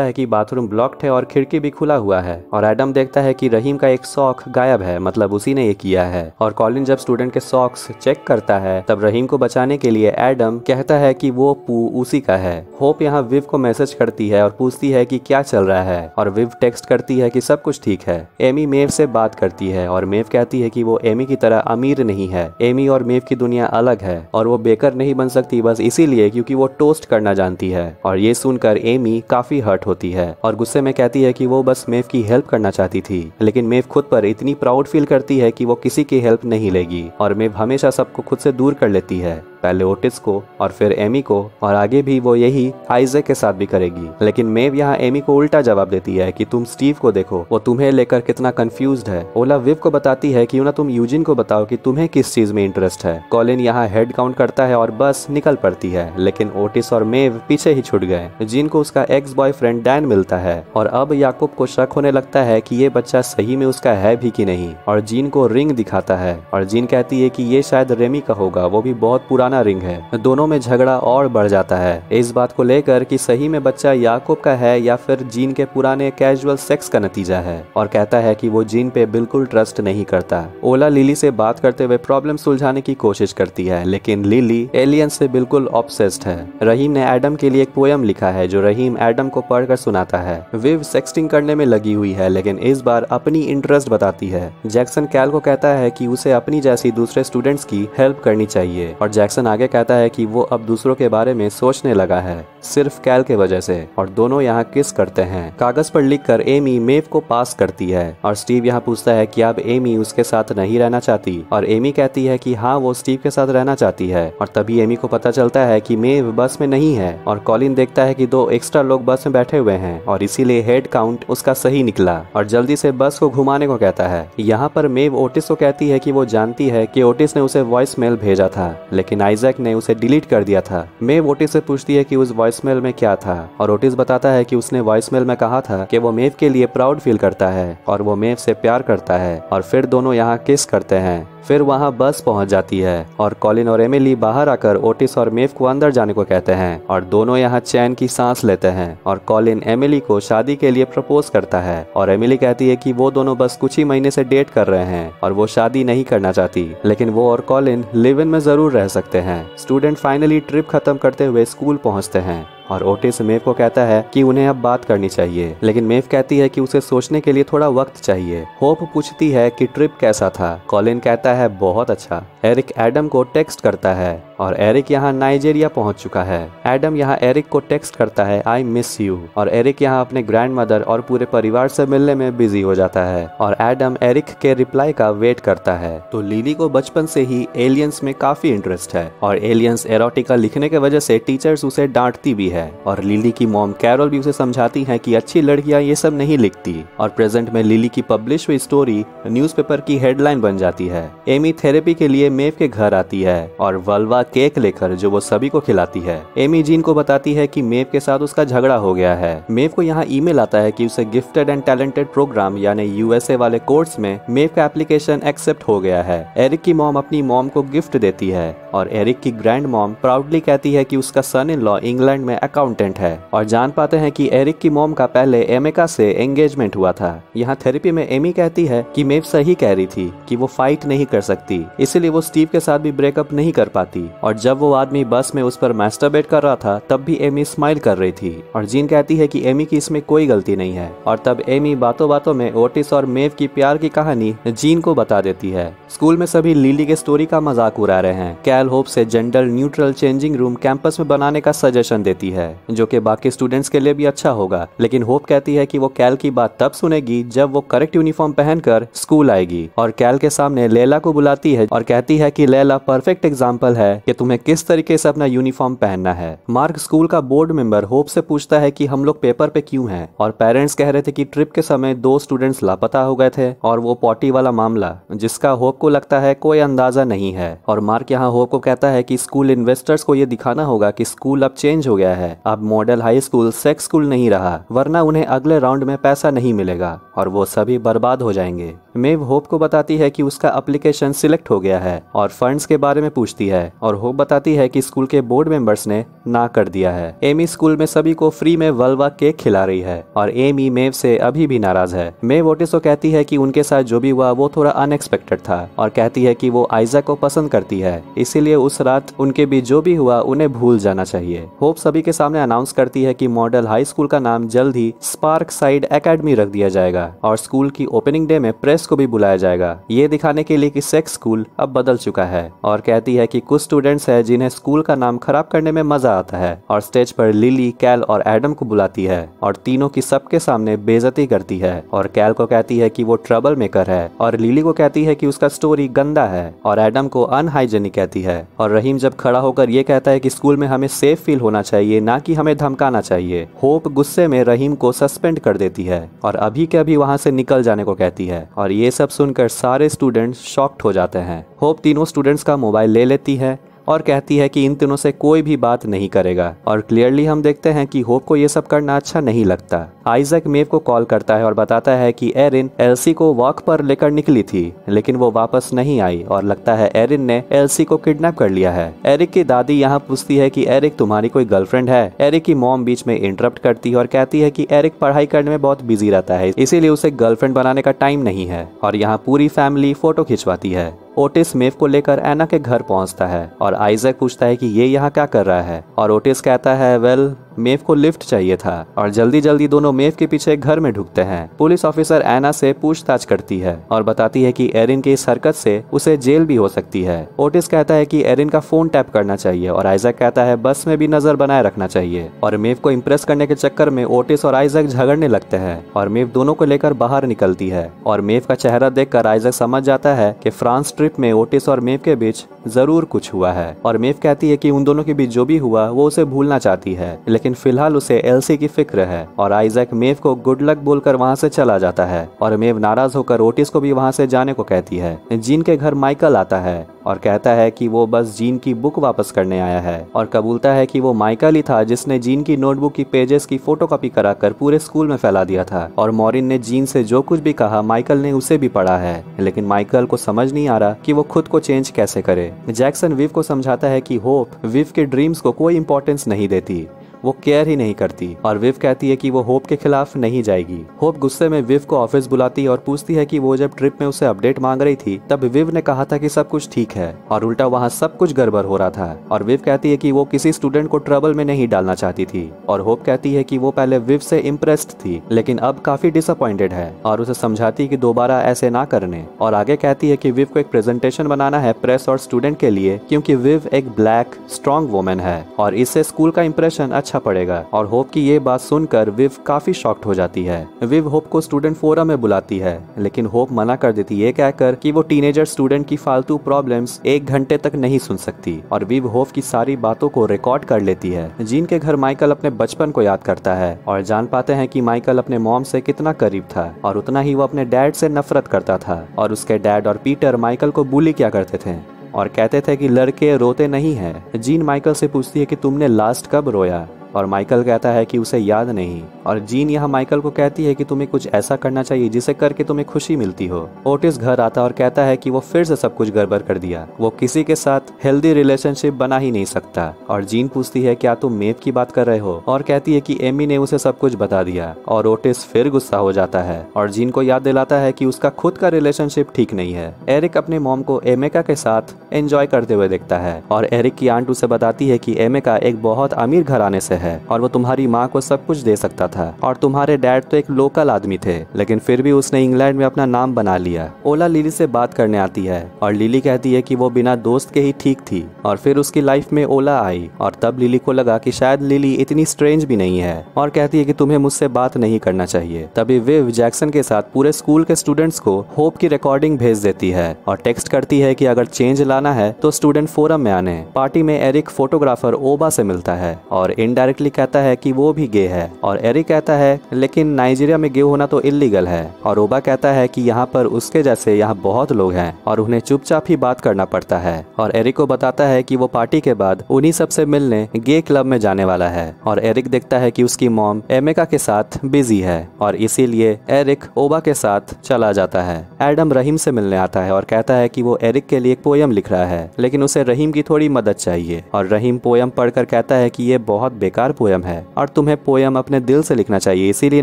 है कि बाथरूम ब्लॉक्ड है और खिड़की भी खुला हुआ है और एडम देखता है कि रहीम का एक सॉक गायब है, मतलब उसी ने ये किया है। और कॉलिन जब स्टूडेंट के सॉक्स चेक करता है तब रहीम को बचाने के लिए एडम कहता है कि वो पू उसी का है। होप यहाँ विव को मैसेज करती है और पूछती है कि क्या चल रहा है और विव टेक्स्ट करती है कि सब कुछ ठीक है। एमी मेव से बात करती है और मेव कहती है कि वो एमी की तरह अमीर नहीं है। एमी और मेव की दुनिया अलग है और वो बेकर नहीं बन सकती बस इसीलिए क्योंकि वो टोस्ट करना जानती है। और ये सुनकर एमी काफी हर्ट होती है और गुस्से में कहती है कि वो बस मेव की हेल्प करना चाहती थी लेकिन मेव खुद पर इतनी प्राउड फील करती है कि वो किसी की हेल्प नहीं लेगी और मेव हमेशा सबको खुद से दूर कर लेती है, पहले ओटिस को और फिर एमी को और आगे भी वो यही आइजैक के साथ भी करेगी। लेकिन मेव यहाँ एमी को उल्टा जवाब देती है कि तुम स्टीव को देखो, वो तुम्हें लेकर कितना कंफ्यूज्ड है। ओला विव को बताती है कि ना तुम यूजिन को बताओ कि तुम्हें किस चीज में इंटरेस्ट है। कॉलिन यहाँ हेड काउंट करता है और बस निकल पड़ती है लेकिन ओटिस और मेव पीछे ही छूट गए। जिन को उसका एक्स बॉयफ्रेंड डैन मिलता है और अब याकूब को शक होने लगता है कि ये बच्चा सही में उसका है भी कि नहीं और जीन को रिंग दिखाता है और जीन कहती है कि ये शायद रेमी का होगा, वो भी बहुत पुराना रिंग है। दोनों में झगड़ा और बढ़ जाता है इस बात को लेकर कि सही में बच्चा याकूब का है या फिर जीन के पुराने कैजुअल सेक्स का नतीजा है और कहता है कि वो जीन पे बिल्कुल ट्रस्ट नहीं करता। ओला लिली से बात करते हुए प्रॉब्लम सुलझाने की कोशिश करती है लेकिन लिली एलियन से बिल्कुल ऑब्सेस्ड है। रहीम ने एडम के लिए एक पोयम लिखा है जो रहीम एडम को पढ़कर सुनाता है। विव सेक्सटिंग करने में लगी हुई है लेकिन इस बार अपनी इंटरेस्ट बताती है। जैक्सन कैल को कहता है कि उसे अपनी जैसी दूसरे स्टूडेंट्स की हेल्प करनी चाहिए और जैक्सन जैसन आगे कहता है कि वो अब दूसरों के बारे में सोचने लगा है, सिर्फ कैल के वजह से, और दोनों यहाँ किस करते हैं। कागज पर लिखकर एमी मेव को पास करती है और स्टीव यहाँ पूछता है कि अब एमी उसके साथ नहीं रहना चाहती, और एमी कहती है कि हाँ वो स्टीव के साथ रहना चाहती है। और तभी एमी को पता चलता है कि मेव बस में नहीं है, और कॉलिन देखता है कि 2 एक्स्ट्रा लोग बस में बैठे हुए हैं और इसीलिए हेड काउंट उसका सही निकला और जल्दी से बस को घुमाने को कहता है। यहाँ पर मेव ओटिस को कहती है कि वो जानती है कि ओटिस ने उसे वॉइस मेल भेजा था, लेकिन आइजैक ने उसे डिलीट कर दिया था। मेव ओटिस से पूछती है कि उस वॉइस मेल में क्या था, और ओटिस बताता है कि उसने वॉइस मेल में कहा था कि वो मेव के लिए प्राउड फील करता है और वो मेव से प्यार करता है, और फिर दोनों यहाँ किस करते हैं। फिर वहाँ बस पहुँच जाती है और कॉलिन और एमिली बाहर आकर ओटिस और मेव को अंदर जाने को कहते हैं और दोनों यहाँ चैन की सांस लेते हैं। और कॉलिन एमिली को शादी के लिए प्रपोज करता है और एमिली कहती है कि वो दोनों बस कुछ ही महीने से डेट कर रहे हैं और वो शादी नहीं करना चाहती, लेकिन वो और कॉलिन लिव इन में जरूर रह सकते हैं। स्टूडेंट फाइनली ट्रिप खत्म करते हुए स्कूल पहुँचते हैं और ओटिस मेव को कहता है कि उन्हें अब बात करनी चाहिए, लेकिन मेव कहती है कि उसे सोचने के लिए थोड़ा वक्त चाहिए। होप पूछती है कि ट्रिप कैसा था। कॉलिन कहता है बहुत अच्छा। एरिक एडम को टेक्स्ट करता है और एरिक यहाँ नाइजीरिया पहुंच चुका है। एडम यहाँ एरिक को टेक्स्ट करता है आई मिस यू, और एरिक यहाँ अपने ग्रैंड मदर और पूरे परिवार से मिलने में बिजी हो जाता है और एडम एरिक के रिप्लाई का वेट करता है। तो लिली को बचपन से ही एलियंस में काफी इंटरेस्ट है और एलियंस एरोटिका लिखने के वजह से टीचर्स उसे डांटती भी है, और लिली की मॉम कैरोल भी उसे समझाती है कि अच्छी लड़कियां ये सब नहीं लिखती। और प्रेजेंट में लिली की पब्लिश हुई स्टोरी न्यूज़पेपर की हेडलाइन बन जाती है। एमी थेरेपी के लिए मेव के घर आती है और वल्वा केक लेकर, जो वो सभी को खिलाती है। एमी जीन को बताती है कि मेव के साथ उसका झगड़ा हो गया है। मेव को यहाँ ईमेल आता है कि उसे गिफ्टेड एंड टैलेंटेड प्रोग्राम यानी यूएसए वाले कोर्स में मेव का एप्लीकेशन एक्सेप्ट हो गया है। एरिक की मॉम अपनी मॉम को गिफ्ट देती है और एरिक की ग्रैंड मॉम प्राउडली कहती है कि उसका सन इन लॉ इंग्लैंड में अकाउंटेंट है, और जान पाते हैं कि एरिक की मॉम का पहले एमिका से एंगेजमेंट हुआ था। यहाँ थेरेपी में एमी कहती है कि मेव सही कह रही थी कि वो फाइट नहीं कर सकती, इसलिए वो स्टीव के साथ भी ब्रेकअप नहीं कर पाती, और जब वो आदमी बस में उस पर मैस्टरबेट कर रहा था तब भी एमी स्माइल कर रही थी। और जीन कहती है कि एमी की इसमें कोई गलती नहीं है, और तब एमी बातों बातों में ओटिस और मेव की प्यार की कहानी जीन को बता देती है। स्कूल में सभी लिली के स्टोरी का मजाक उड़ा रहे हैं। कैल होप से gender neutral changing room campus में बनाने का सजेशन देती है, जो कि बाकी स्टूडेंट्स के लिए भी अच्छा होगा, लेकिन होप कहती है कि वो कैल की बात तब सुनेगी जब वो करेक्ट यूनिफॉर्म पहनकर स्कूल आएगी, और कैल के सामने लैला को बुलाती है और कहती है कि लैला परफेक्ट एग्जांपल है कि तुम्हें किस तरीके से अपना यूनिफॉर्म पहनना है। मार्क स्कूल का बोर्ड मेंबर होप से पूछता है कि हम लोग पेपर पे क्यों हैं, और पेरेंट्स कह रहे थे कि ट्रिप के समय 2 स्टूडेंट्स लापता हो गए थे और वो पॉटी वाला मामला, जिसका होप को लगता है कोई अंदाजा नहीं है। और मार्क यहाँ होप को कहता है कि स्कूल इन्वेस्टर्स को ये दिखाना होगा कि स्कूल अब चेंज हो गया है, अब model high school sex school नहीं रहा, वरना उन्हें अगले राउंड में पैसा नहीं मिलेगा और वो सभी बर्बाद हो जाएंगे। मेव होप को बताती है कि उसका एप्लीकेशन सिलेक्ट हो गया है और फंड्स के बारे में पूछती है, और होप बताती है कि स्कूल के बोर्ड मेंबर्स ने ना कर दिया है। एमी स्कूल में सभी को फ्री में वल्वा केक खिला रही है और एमी मेव से अभी भी नाराज है। मेव ओटिस को कहती है कि उनके साथ जो भी हुआ वो थोड़ा अनएक्सपेक्टेड था, और कहती है कि वो आइजैक को पसंद करती है, इसीलिए उस रात उनके बीच जो भी हुआ उन्हें भूल जाना चाहिए। होप सभी के सामने अनाउंस करती है कि मॉडल हाई स्कूल का नाम जल्द ही स्पार्क साइड एकेडमी रख दिया जाएगा और स्कूल की ओपनिंग डे में प्रेस को भी बुलाया जाएगा, ये दिखाने के लिए कि सेक्स स्कूल अब बदल चुका है। और कहती है कि कुछ स्टूडेंट्स हैं जिन्हें स्कूल का नाम खराब करने में मजा आता है, और स्टेज पर लिली, कैल और एडम को बुलाती है और तीनों की सबके सामने बेइज्जती करती है, और कैल को कहती है कि वो ट्रबल मेकर है, और लिली को कहती है कि उसका स्टोरी गंदा है, और एडम को अनहाइजेनिक कहती है। और रहीम जब खड़ा होकर ये कहता है कि स्कूल में हमें सेफ फील होना चाहिए, ना कि हमें धमकाना चाहिए। होप गुस्से में रहीम को सस्पेंड कर देती है और अभी के अभी वहां से निकल जाने को कहती है, और ये सब सुनकर सारे स्टूडेंट्स शॉक्ड हो जाते हैं। होप तीनों स्टूडेंट्स का मोबाइल ले लेती है और कहती है कि इन तीनों से कोई भी बात नहीं करेगा, और क्लियरली हम देखते हैं कि होप को ये सब करना अच्छा नहीं लगता। आइजैक मेव को कॉल करता है और बताता है कि एरिन एल्सी को वॉक पर लेकर निकली थी, लेकिन वो वापस नहीं आई और लगता है एरिन ने एल्सी को किडनैप कर लिया है। एरिक की दादी यहाँ पूछती है कि एरिक तुम्हारी कोई गर्लफ्रेंड है। एरिक की मॉम बीच में इंटरप्ट करती है और कहती है कि एरिक पढ़ाई करने में बहुत बिजी रहता है, इसीलिए उसे गर्लफ्रेंड बनाने का टाइम नहीं है, और यहाँ पूरी फैमिली फोटो खिंचवाती है। ओटिस मेव को लेकर एना के घर पहुंचता है और आइजैक पूछता है कि ये यहाँ क्या कर रहा है, और ओटिस कहता है वेल मेव को लिफ्ट चाहिए था और जल्दी जल्दी दोनों मेव के पीछे घर में ढुकते हैं। पुलिस ऑफिसर एना से पूछताछ करती है और बताती है कि एरिन की इस हरकत से उसे जेल भी हो सकती है। ओटिस कहता है कि एरिन का फोन टैप करना चाहिए और आइजैक कहता है बस में भी नजर बनाए रखना चाहिए। और मेव को इम्प्रेस करने के चक्कर में ओटिस और आइजैक झगड़ने लगते हैं और मेव दोनों को लेकर बाहर निकलती है। और मेव का चेहरा देखकर आइजैक समझ जाता है कि फ्रांस ट्रिप में ओटिस और मेव के बीच जरूर कुछ हुआ है। और मेव कहती है कि उन दोनों के बीच जो भी हुआ वो उसे भूलना चाहती है, लेकिन फिलहाल उसे एल्सी की फिक्र है। और आइजैक मेव को गुड लक बोलकर वहाँ से चला जाता है और मेव नाराज होकर ओटिस को भी वहाँ से जाने को कहती है। जीन के घर माइकल आता है और कहता है कि वो बस जीन की बुक वापस करने आया है और कबूलता है कि वो माइकल ही था जिसने जीन की नोटबुक की पेजेस की फोटोकॉपी कराकर पूरे स्कूल में फैला दिया था। और मॉरिन ने जीन से जो कुछ भी कहा माइकल ने उसे भी पढ़ा है, लेकिन माइकल को समझ नहीं आ रहा कि वो खुद को चेंज कैसे करे। जैक्सन विव को समझाता है कि होप विव के ड्रीम्स को कोई इंपॉर्टेंस नहीं देती, वो केयर ही नहीं करती। और विव कहती है कि वो होप के खिलाफ नहीं जाएगी। होप गुस्से में विव को ऑफिस बुलाती है और पूछती है कि वो जब ट्रिप में उसे अपडेट मांग रही थी तब विव ने कहा था कि सब कुछ ठीक है और उल्टा वहाँ सब कुछ गड़बड़ हो रहा था। और विव कहती है कि वो किसी स्टूडेंट को ट्रबल में नहीं डालना चाहती थी। और होप कहती है कि वो पहले विव से इम्प्रेस्ड थी लेकिन अब काफी डिसअपॉइंटेड है और उसे समझाती है कि दोबारा ऐसे ना करने। और आगे कहती है कि विव को एक प्रेजेंटेशन बनाना है प्रेस और स्टूडेंट के लिए, क्योंकि विव एक ब्लैक स्ट्रॉन्ग वुमेन है और इससे स्कूल का इंप्रेशन अच्छा पड़ेगा। और होप की ये बात सुनकर विव काफी शॉक्ड हो जाती है। विव होप को स्टूडेंट फोरम में बुलाती है लेकिन होप मना कर देती है, कहकर कि वो टीनेजर स्टूडेंट की फालतू प्रॉब्लम्स 1 घंटे तक नहीं सुन सकती। और विव होप की सारी बातों को रिकॉर्ड कर लेती है। जीन के घर माइकल अपने बचपन को याद करता है और जान पाते हैं कि माइकल अपने मॉम से कितना करीब था और उतना ही वो अपने डैड से नफरत करता था। और उसके डैड और पीटर माइकल को बुली किया करते थे और कहते थे कि लड़के रोते नहीं हैं। जीन माइकल से पूछती है कि तुमने लास्ट कब रोया, और माइकल कहता है कि उसे याद नहीं। और जीन यहाँ माइकल को कहती है कि तुम्हें कुछ ऐसा करना चाहिए जिसे करके तुम्हें खुशी मिलती हो। ओटिस घर आता और कहता है कि वो फिर से सब कुछ गड़बड़ कर दिया, वो किसी के साथ हेल्दी रिलेशनशिप बना ही नहीं सकता। और जीन पूछती है क्या तुम मेव की बात कर रहे हो, और कहती है कि एमी ने उसे सब कुछ बता दिया। और ओटिस फिर गुस्सा हो जाता है और जीन को याद दिलाता है कि उसका खुद का रिलेशनशिप ठीक नहीं है। एरिक अपने मॉम को एमेका के साथ एंजॉय करते हुए देखता है और एरिक की आंट उसे बताती है कि एमेका एक बहुत अमीर घराने से है और वो तुम्हारी माँ को सब कुछ दे सकता था और तुम्हारे डैड तो एक लोकल आदमी थे, लेकिन फिर भी उसने इंग्लैंड में अपना नाम बना लिया। ओला लिली से बात करने आती है और लिली कहती है कि वो बिना दोस्त के ही ठीक थी। और फिर उसकी लाइफ में ओला आई और तब लिली को लगा कि शायद लिली इतनी स्ट्रेंज भी नहीं है और कहती है कि तुम्हें मुझसे बात नहीं करना चाहिए। तभी विव जैक्सन के साथ पूरे स्कूल के स्टूडेंट्स को होप की रिकॉर्डिंग भेज देती है और टेक्स्ट करती है कि अगर चेंज लाना है तो स्टूडेंट फोरम में आने। पार्टी में एरिक फोटोग्राफर ओबा से मिलता है और इनडायरेक्टली कहता है कि वो भी गे है और एरिक कहता है लेकिन नाइजीरिया में गे होना तो इलीगल है। और ओबा कहता है कि यहाँ पर उसके जैसे यहाँ बहुत लोग हैं और उन्हें चुपचाप ही बात करना पड़ता है। और एरिक को बताता है कि वो पार्टी के बाद उन्हीं सबसे मिलने गे क्लब में जाने वाला है। और एरिक देखता है कि उसकी मॉम एमेका के साथ बिजी है और इसीलिए एरिक ओबा के साथ चला जाता है। एडम रहीम से मिलने आता है और कहता है कि वो एरिक के लिए एक पोयम लिख रहा है, लेकिन उसे रहीम की थोड़ी मदद चाहिए। और रहीम पोयम पढ़कर कहता है कि ये बहुत बेकार पोयम है और तुम्हें पोयम अपने दिल से लिखना चाहिए, इसीलिए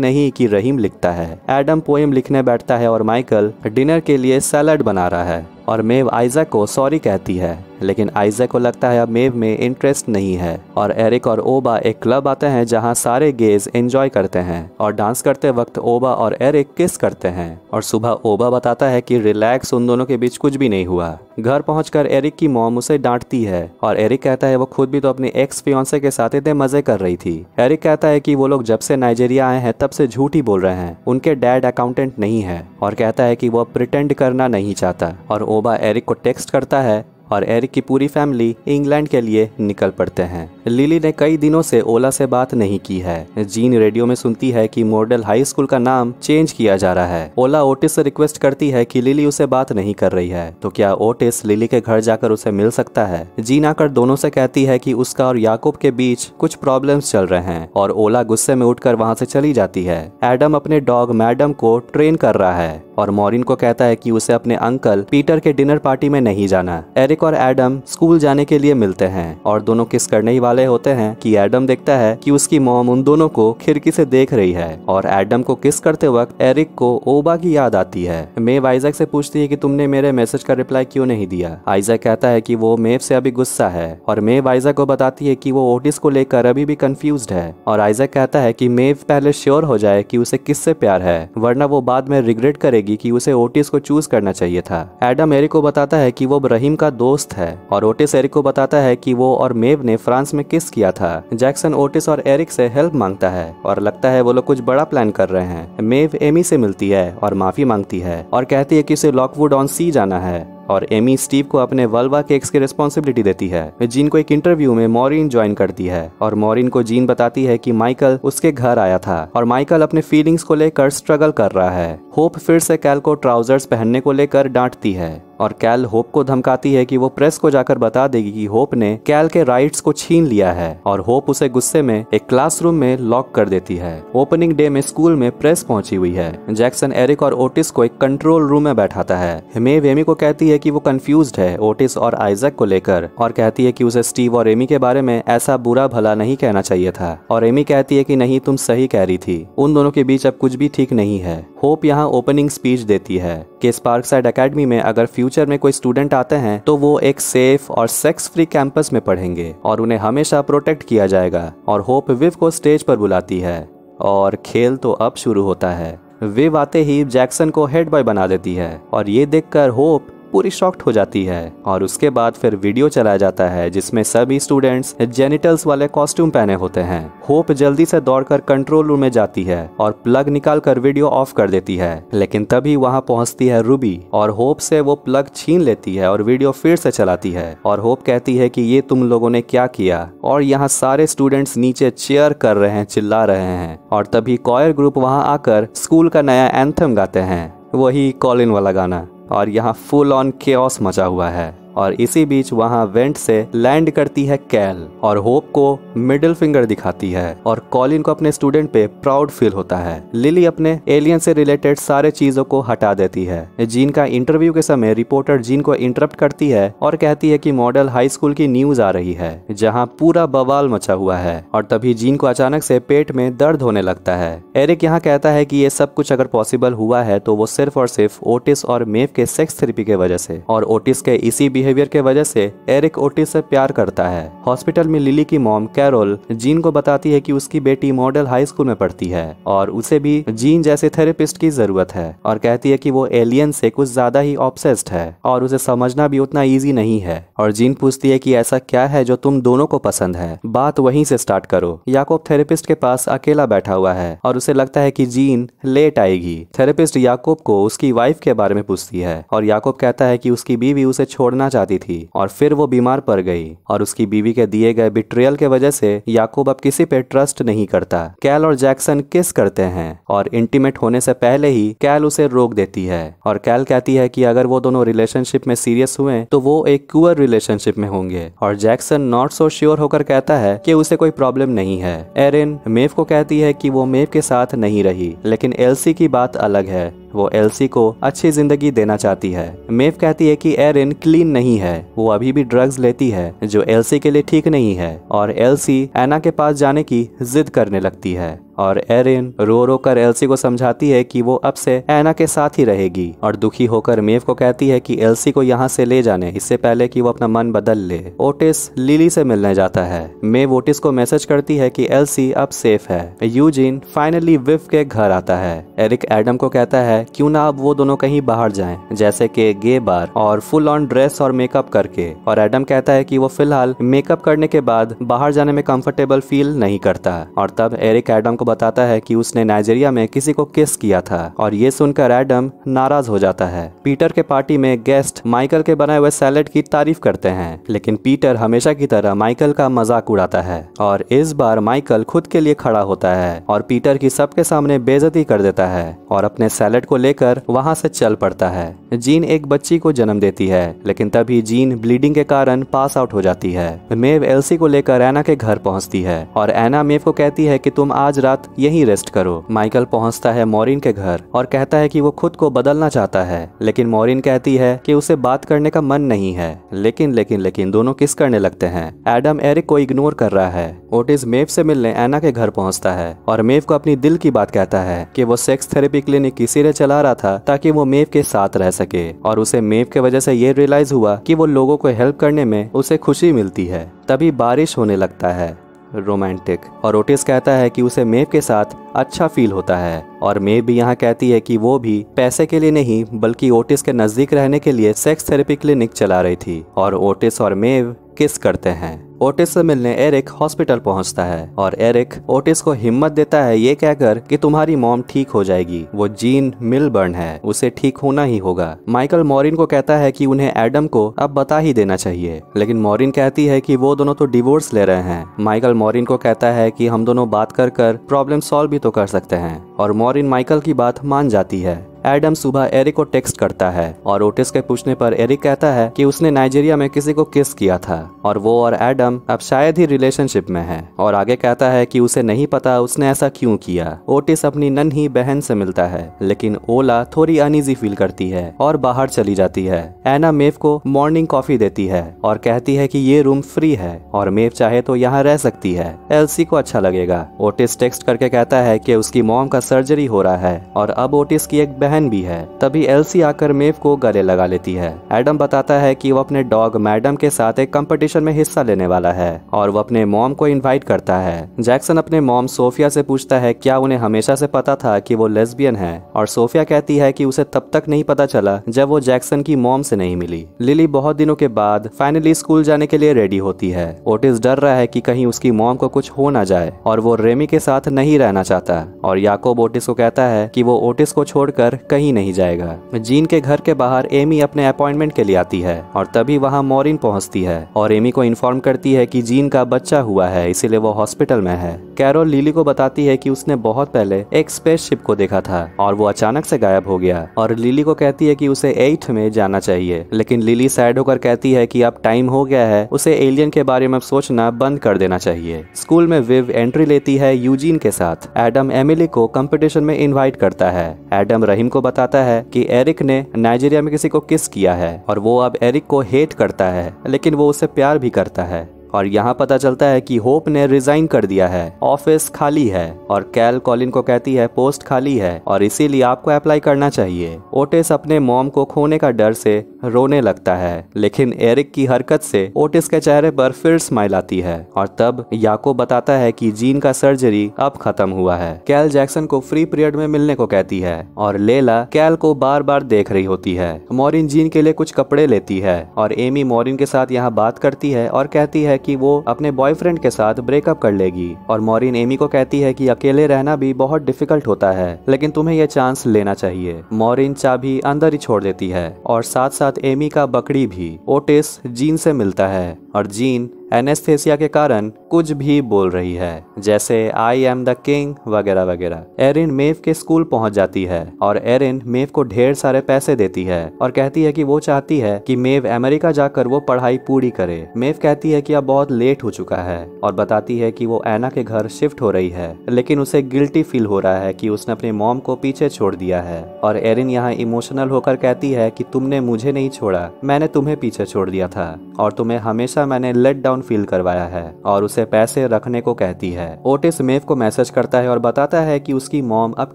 नहीं कि रहीम लिखता है। एडम पोयम लिखने बैठता है और माइकल डिनर के लिए सैलड बना रहा है और मेव आइजैक को सॉरी कहती है, लेकिन आइजैक को लगता है अब मेव में इंटरेस्ट नहीं है। और एरिक और ओबा एक क्लब आते हैं जहां सारे गेज एंजॉय करते हैं और डांस करते वक्त ओबा और एरिक किस करते हैं। और सुबह ओबा बताता है कि रिलैक्स, उन दोनों के बीच कुछ भी नहीं हुआ। घर पहुंचकर एरिक की मॉम उसे डांटती है और एरिक कहता है वो खुद भी तो अपने एक्स फियांसे के साथ इतने मजे कर रही थी। एरिक कहता है कि वो लोग जब से नाइजीरिया आए हैं तब से झूठ ही बोल रहे हैं, उनके डैड अकाउंटेंट नहीं है और कहता है कि वो प्रिटेंड करना नहीं चाहता। और ओबा एरिक को टेक्स्ट करता है और एरिक की पूरी फैमिली इंग्लैंड के लिए निकल पड़ते हैं। लिली ने कई दिनों से ओला से बात नहीं की है। जीन रेडियो में सुनती है कि मॉडल हाई स्कूल का नाम चेंज किया जा रहा है। ओला ओटिस से रिक्वेस्ट करती है कि लिली उसे बात नहीं कर रही है, तो क्या ओटिस लिली के घर जाकर उसे मिल सकता है। जीन आकर दोनों से कहती है कि उसका और याकूब के बीच कुछ प्रॉब्लम्स चल रहे हैं और ओला गुस्से में उठकर वहां से चली जाती है। एडम अपने डॉग मैडम को ट्रेन कर रहा है और मॉरिन को कहता है कि उसे अपने अंकल पीटर के डिनर पार्टी में नहीं जाना। एरिक और एडम स्कूल जाने के लिए मिलते हैं और दोनों किस करने ही वाले होते हैं कि एडम देखता है कि उसकी मॉम उन दोनों को खिड़की से देख रही है और एडम को किस करते वक्त एरिक को ओबा की याद आती है। मेव आइजैक से पूछती है कि तुमने मेरे मैसेज का रिप्लाई क्यों नहीं दिया। आइजैक कहता है कि वो मेव से अभी गुस्सा है और मेव आइजैक को बताती है कि वो ओटिस को लेकर अभी भी कंफ्यूज्ड है और आइजैक कहता है कि मेव पहले श्योर हो जाए कि उसे किससे प्यार है, वरना वो बाद में रिग्रेट करेगी कि उसे ओटिस को चूज करना चाहिए था। एडम एरिक को बताता है कि वो रहीम का दोस्त है और ओटिस एरिक को बताता है कि वो और मेव ने फ्रांस में किस किया था। जैक्सन ओटिस और एरिक से हेल्प मांगता है और लगता है वो लोग कुछ बड़ा प्लान कर रहे हैं। मेव एमी से मिलती है और माफी मांगती है और कहती है कि उसे लॉकवुड ऑन सी जाना है और एमी स्टीव को अपने वल्वा केक्स की रिस्पॉन्सिबिलिटी देती है। जीन को एक इंटरव्यू में मॉरिन ज्वाइन करती है और मॉरिन को जीन बताती है कि माइकल उसके घर आया था और माइकल अपने फीलिंग्स को लेकर स्ट्रगल कर रहा है। होप फिर से कैल को ट्राउजर्स पहनने को लेकर डांटती है और कैल होप को धमकाती है कि वो प्रेस को जाकर बता देगी कि होप ने कैल के राइट्स को छीन लिया है और होप उसे गुस्से में एक क्लासरूम में लॉक कर देती है। ओपनिंग डे में स्कूल में प्रेस पहुंची हुई है। जैक्सन एरिक और ओटिस को एक कंट्रोल रूम में बैठाता है। मेव एमी को कहती है कि वो कंफ्यूज्ड है ओटिस और आइजैक को लेकर और कहती है कि उसे स्टीव और एमी के बारे में ऐसा बुरा भला नहीं कहना चाहिए था और एमी कहती है कि नहीं, तुम सही कह रही थी, उन दोनों के बीच अब कुछ भी ठीक नहीं है। होप यहाँ ओपनिंग स्पीच देती है कि स्पार्कसाइड एकेडमी में अगर फ्यूचर में कोई स्टूडेंट आते हैं तो वो एक सेफ और सेक्स फ्री कैंपस में पढ़ेंगे और उन्हें हमेशा प्रोटेक्ट किया जाएगा। और होप विव को स्टेज पर बुलाती है और खेल तो अब शुरू होता है। विव आते ही जैक्सन को हेड बॉय बना देती है और ये देखकर होप पूरी शॉक्ड हो जाती है और उसके बाद फिर वीडियो चलाया जाता है जिसमें सभी स्टूडेंट्स जेनिटल्स वाले कॉस्ट्यूम पहने होते हैं। होप जल्दी से दौड़कर कंट्रोल रूम में जाती है और प्लग निकालकर वीडियो ऑफ कर देती है, लेकिन तभी वहां पहुंचती है रूबी और होप से वो प्लग छीन लेती है और वीडियो फिर से चलाती है और होप कहती है कि ये तुम लोगों ने क्या किया और यहाँ सारे स्टूडेंट्स नीचे चीयर कर रहे हैं, चिल्ला रहे हैं और तभी कॉयर ग्रुप वहाँ आकर स्कूल का नया एंथम गाते हैं, वही कॉलिन वाला गाना, और यहाँ फुल ऑन केओस मचा हुआ है। और इसी बीच वहाँ वेंट से लैंड करती है कैल और होप को मिडिल फिंगर दिखाती है और कॉलिन को अपने स्टूडेंट पे प्राउड फील होता है। लिली अपने एलियन से रिलेटेड सारे चीजों को हटा देती है। जीन का इंटरव्यू के समय रिपोर्टर जीन को इंटरप्ट करती है और कहती है कि मॉडल हाई स्कूल की न्यूज आ रही है जहाँ पूरा बवाल मचा हुआ है और तभी जीन को अचानक से पेट में दर्द होने लगता है। एरिक यहाँ कहता है कि ये सब कुछ अगर पॉसिबल हुआ है तो वो सिर्फ और सिर्फ ओटिस और मेव के सेक्स थेरेपी के वजह से और ओटिस के इसी बिहेवियर के वजह से एरिक ओटिस से प्यार करता है। हॉस्पिटल में लिली की मॉम कैरोल जीन को बताती है कि उसकी बेटी मॉडल हाई स्कूल में पढ़ती है और उसे भी जीन जैसे थेरेपिस्ट की जरूरत है और कहती है कि वो एलियन से कुछ ज्यादा ही ऑब्सेस्ड है और उसे समझना भी उतना इजी नहीं है। और जीन पूछती है कि ऐसा क्या है जो तुम दोनों को पसंद है, बात वहीं से स्टार्ट करो। याकूब थेरेपिस्ट के पास अकेला बैठा हुआ है और उसे लगता है कि जीन लेट आएगी। थेरेपिस्ट याकूब को उसकी वाइफ के बारे में पूछती है और याकूब कहता है कि उसकी बीवी उसे छोड़ना चाहती थी और फिर वो बीमार पड़ गई और उसकी बीवी के दिए गए बिट्रियल के वजह से याकूब अब किसी पे ट्रस्ट नहीं करता। कैल और जैक्सन किस करते हैं और इंटीमेट होने से पहले ही कैल उसे रोक देती है और कैल कहती है कि अगर वो दोनों रिलेशनशिप में सीरियस हुए तो वो एक क्यूअर रिलेशनशिप में होंगे और जैक्सन नॉट सो श्योर होकर कहता है कि उसे कोई प्रॉब्लम नहीं है। एरिन मेव को कहती है कि वो मेव के साथ नहीं रही, लेकिन एल्सी की बात अलग है, वो एल्सी को अच्छी जिंदगी देना चाहती है। मेव कहती है कि एरिन क्लीन नहीं है, वो अभी भी ड्रग्स लेती है जो एल्सी के लिए ठीक नहीं है और एल्सी एना के पास जाने की जिद करने लगती है और एरिन रो रो कर एल्सी को समझाती है कि वो अब से एना के साथ ही रहेगी और दुखी होकर मेव को कहती है कि एल्सी को यहाँ से ले जाने इससे पहले कि वो अपना मन बदल ले। ओटिस लिली से मिलने जाता है। मेव ओटिस को मैसेज करती है कि एल्सी अब सेफ है। यूजिन फाइनली विव के घर आता है। एरिक एडम को कहता है क्यों ना अब वो दोनों कहीं बाहर जाएं, जैसे कि गे बार और फुल ऑन ड्रेस और मेकअप करके, और एडम कहता है कि वो फिलहाल मेकअप करने के बाद बाहर जाने में कंफर्टेबल फील नहीं करता। और तब एरिक एडम को बताता है कि उसने नाइजीरिया में किसी को किस किया था और ये सुनकर एडम नाराज हो जाता है। पीटर के पार्टी में गेस्ट माइकल के बनाए हुए सैलेड की तारीफ करते हैं, लेकिन पीटर हमेशा की तरह माइकल का मजाक उड़ाता है और इस बार माइकल खुद के लिए खड़ा होता है और पीटर की सबके सामने बेइज्जती कर देता है और अपने सैलेड को लेकर वहां से चल पड़ता है। जीन एक बच्ची को जन्म देती है, लेकिन तभी जीन ब्लीडिंग के कारण पास आउट हो जाती है। मेव एल्सी को लेकर एना के घर पहुंचती है और एना मेव को कहती है कि तुम आज रात यहीं रेस्ट करो। माइकल पहुंचता है मॉरिन के घर और कहता है कि वो खुद को बदलना चाहता है, लेकिन मॉरिन कहती है कि उसे बात करने का मन नहीं है। लेकिन दोनों किस करने लगते हैं। एडम एरिक को इग्नोर कर रहा है। ओटिस मेव से मिलने एना के घर पहुंचता है और मेव को अपनी दिल की बात कहता है कि वो सेक्स थेरेपी क्लिनिक इसीलिए चला रहा था ताकि वो मेव के साथ रह सके, और उसे मेव के वजह से ये रियलाइज हुआ कि वो लोगों को हेल्प करने में उसे खुशी मिलती है। तभी बारिश होने लगता है, रोमांटिक, और ओटिस कहता है कि उसे मेव के साथ अच्छा फील होता है। और मेव भी यहाँ कहती है कि वो भी पैसे के लिए नहीं बल्कि ओटिस के नजदीक रहने के लिए सेक्स थेरेपी क्लिनिक चला रही थी। और ओटिस और मेव किस करते हैं। ओटिस से मिलने एरिक हॉस्पिटल पहुंचता है और एरिक ओटिस को हिम्मत देता है ये कहकर कि तुम्हारी मॉम ठीक हो जाएगी, वो जीन मिलबर्न है, उसे ठीक होना ही होगा। माइकल मॉरिन को कहता है कि उन्हें एडम को अब बता ही देना चाहिए, लेकिन मॉरिन कहती है कि वो दोनों तो डिवोर्स ले रहे हैं। माइकल मॉरिन को कहता है कि हम दोनों बात कर कर प्रॉब्लम सॉल्व भी तो कर सकते हैं, और मॉरिन माइकल की बात मान जाती है। एडम सुबह एरिक को टेक्स्ट करता है और ओटिस के पूछने पर एरिक कहता है कि उसने नाइजीरिया में किसी को किस किया था और वो और एडम अब शायद ही रिलेशनशिप में है, और आगे कहता है कि उसे नहीं पता उसने ऐसा क्यों किया। ओटिस अपनी नन्ही बहन से मिलता है, लेकिन ओला थोड़ी अनईजी फील करती है और बाहर चली जाती है। एना मेव को मॉर्निंग कॉफी देती है और कहती है कि ये रूम फ्री है और मेव चाहे तो यहाँ रह सकती है, एल्सी को अच्छा लगेगा। ओटिस टेक्स्ट करके कहता है कि उसकी मॉम का सर्जरी हो रहा है और अब ओटिस की एक बहन भी है। तभी एल्सी आकर मेव को गले लगा लेती है। एडम बताता है कि वो अपने डॉग मैडम के साथ एक कंपटीशन में हिस्सा लेने वाला है और वो अपने मॉम को इनवाइट करता है। जैक्सन अपने मॉम सोफिया से पूछता है क्या उन्हें हमेशा से पता था कि वो लेस्बियन है, और सोफिया कहती है कि उसे तब तक नहीं पता चला जब वो जैक्सन की मॉम से नहीं मिली। लिली बहुत दिनों के बाद फाइनली स्कूल जाने के लिए रेडी होती है। ओटिस डर रहा है कि कहीं उसकी मॉम को कुछ हो ना जाए और वो रेमी के साथ नहीं रहना चाहता, और याकोब ओटिस को कहता है कि वो ओटिस को छोड़कर कहीं नहीं जाएगा। जीन के घर के बाहर एमी अपने अपॉइंटमेंट के लिए आती है और तभी वहां मॉरिन पहुंचती है और एमी को इन्फॉर्म करती है कि जीन का बच्चा हुआ है, इसीलिए वो हॉस्पिटल में है। कैरोल लिली को बताती है कि उसने बहुत पहले एक स्पेसशिप को देखा था और वो अचानक से गायब हो गया, और लिली को कहती है कि उसे 8 में जाना चाहिए, लेकिन लिली सैड होकर कहती है कि अब टाइम हो गया है, उसे एलियन के बारे में सोचना बंद कर देना चाहिए। स्कूल में विव एंट्री लेती है यूजीन के साथ। एडम एमिली को कंपटीशन में इनवाइट करता है। एडम रहीम को बताता है कि एरिक ने नाइजीरिया में किसी को किस किया है और वो अब एरिक को हेट करता है, लेकिन वो उसे प्यार भी करता है। और यहाँ पता चलता है कि होप ने रिजाइन कर दिया है, ऑफिस खाली है, और कैल कॉलिन को कहती है पोस्ट खाली है और इसीलिए आपको अप्लाई करना चाहिए। ओटिस अपने मॉम को खोने का डर से रोने लगता है, लेकिन एरिक की हरकत से ओटिस के चेहरे पर फिर स्माइल आती है, और तब याकोब बताता है कि जीन का सर्जरी अब खत्म हुआ है। कैल जैक्सन को फ्री पीरियड में मिलने को कहती है और लेला कैल को बार बार देख रही होती है। मॉरिन जीन के लिए कुछ कपड़े लेती है और एमी मॉरिन के साथ यहाँ बात करती है और कहती है कि वो अपने बॉयफ्रेंड के साथ ब्रेकअप कर लेगी, और मॉरिन एमी को कहती है कि अकेले रहना भी बहुत डिफिकल्ट होता है, लेकिन तुम्हें यह चांस लेना चाहिए। मॉरिन चाबी अंदर ही छोड़ देती है और साथ साथ एमी का बकरी भी। ओटिस जीन से मिलता है और जीन एनेस्थेसिया के कारण कुछ भी बोल रही है, जैसे आई एम द किंग वगैरह वगैरह। एरिन मेव के स्कूल पहुंच जाती है और एरिन मेव को ढेर सारे पैसे देती है और कहती है कि वो चाहती है कि मेव अमेरिका जाकर वो पढ़ाई पूरी करे। मेव कहती है कि अब बहुत लेट हो चुका है और बताती है कि वो एना के घर शिफ्ट हो रही है, लेकिन उसे गिल्टी फील हो रहा है कि उसने अपनी मॉम को पीछे छोड़ दिया है। और एरिन यहाँ इमोशनल होकर कहती है कि तुमने मुझे नहीं छोड़ा, मैंने तुम्हें पीछे छोड़ दिया था और तुम्हें हमेशा मैंने लेट डाउन फील करवाया है, और उसे पैसे रखने को कहती है। ओटिस मेव को मैसेज करता है और बताता है कि उसकी मॉम अब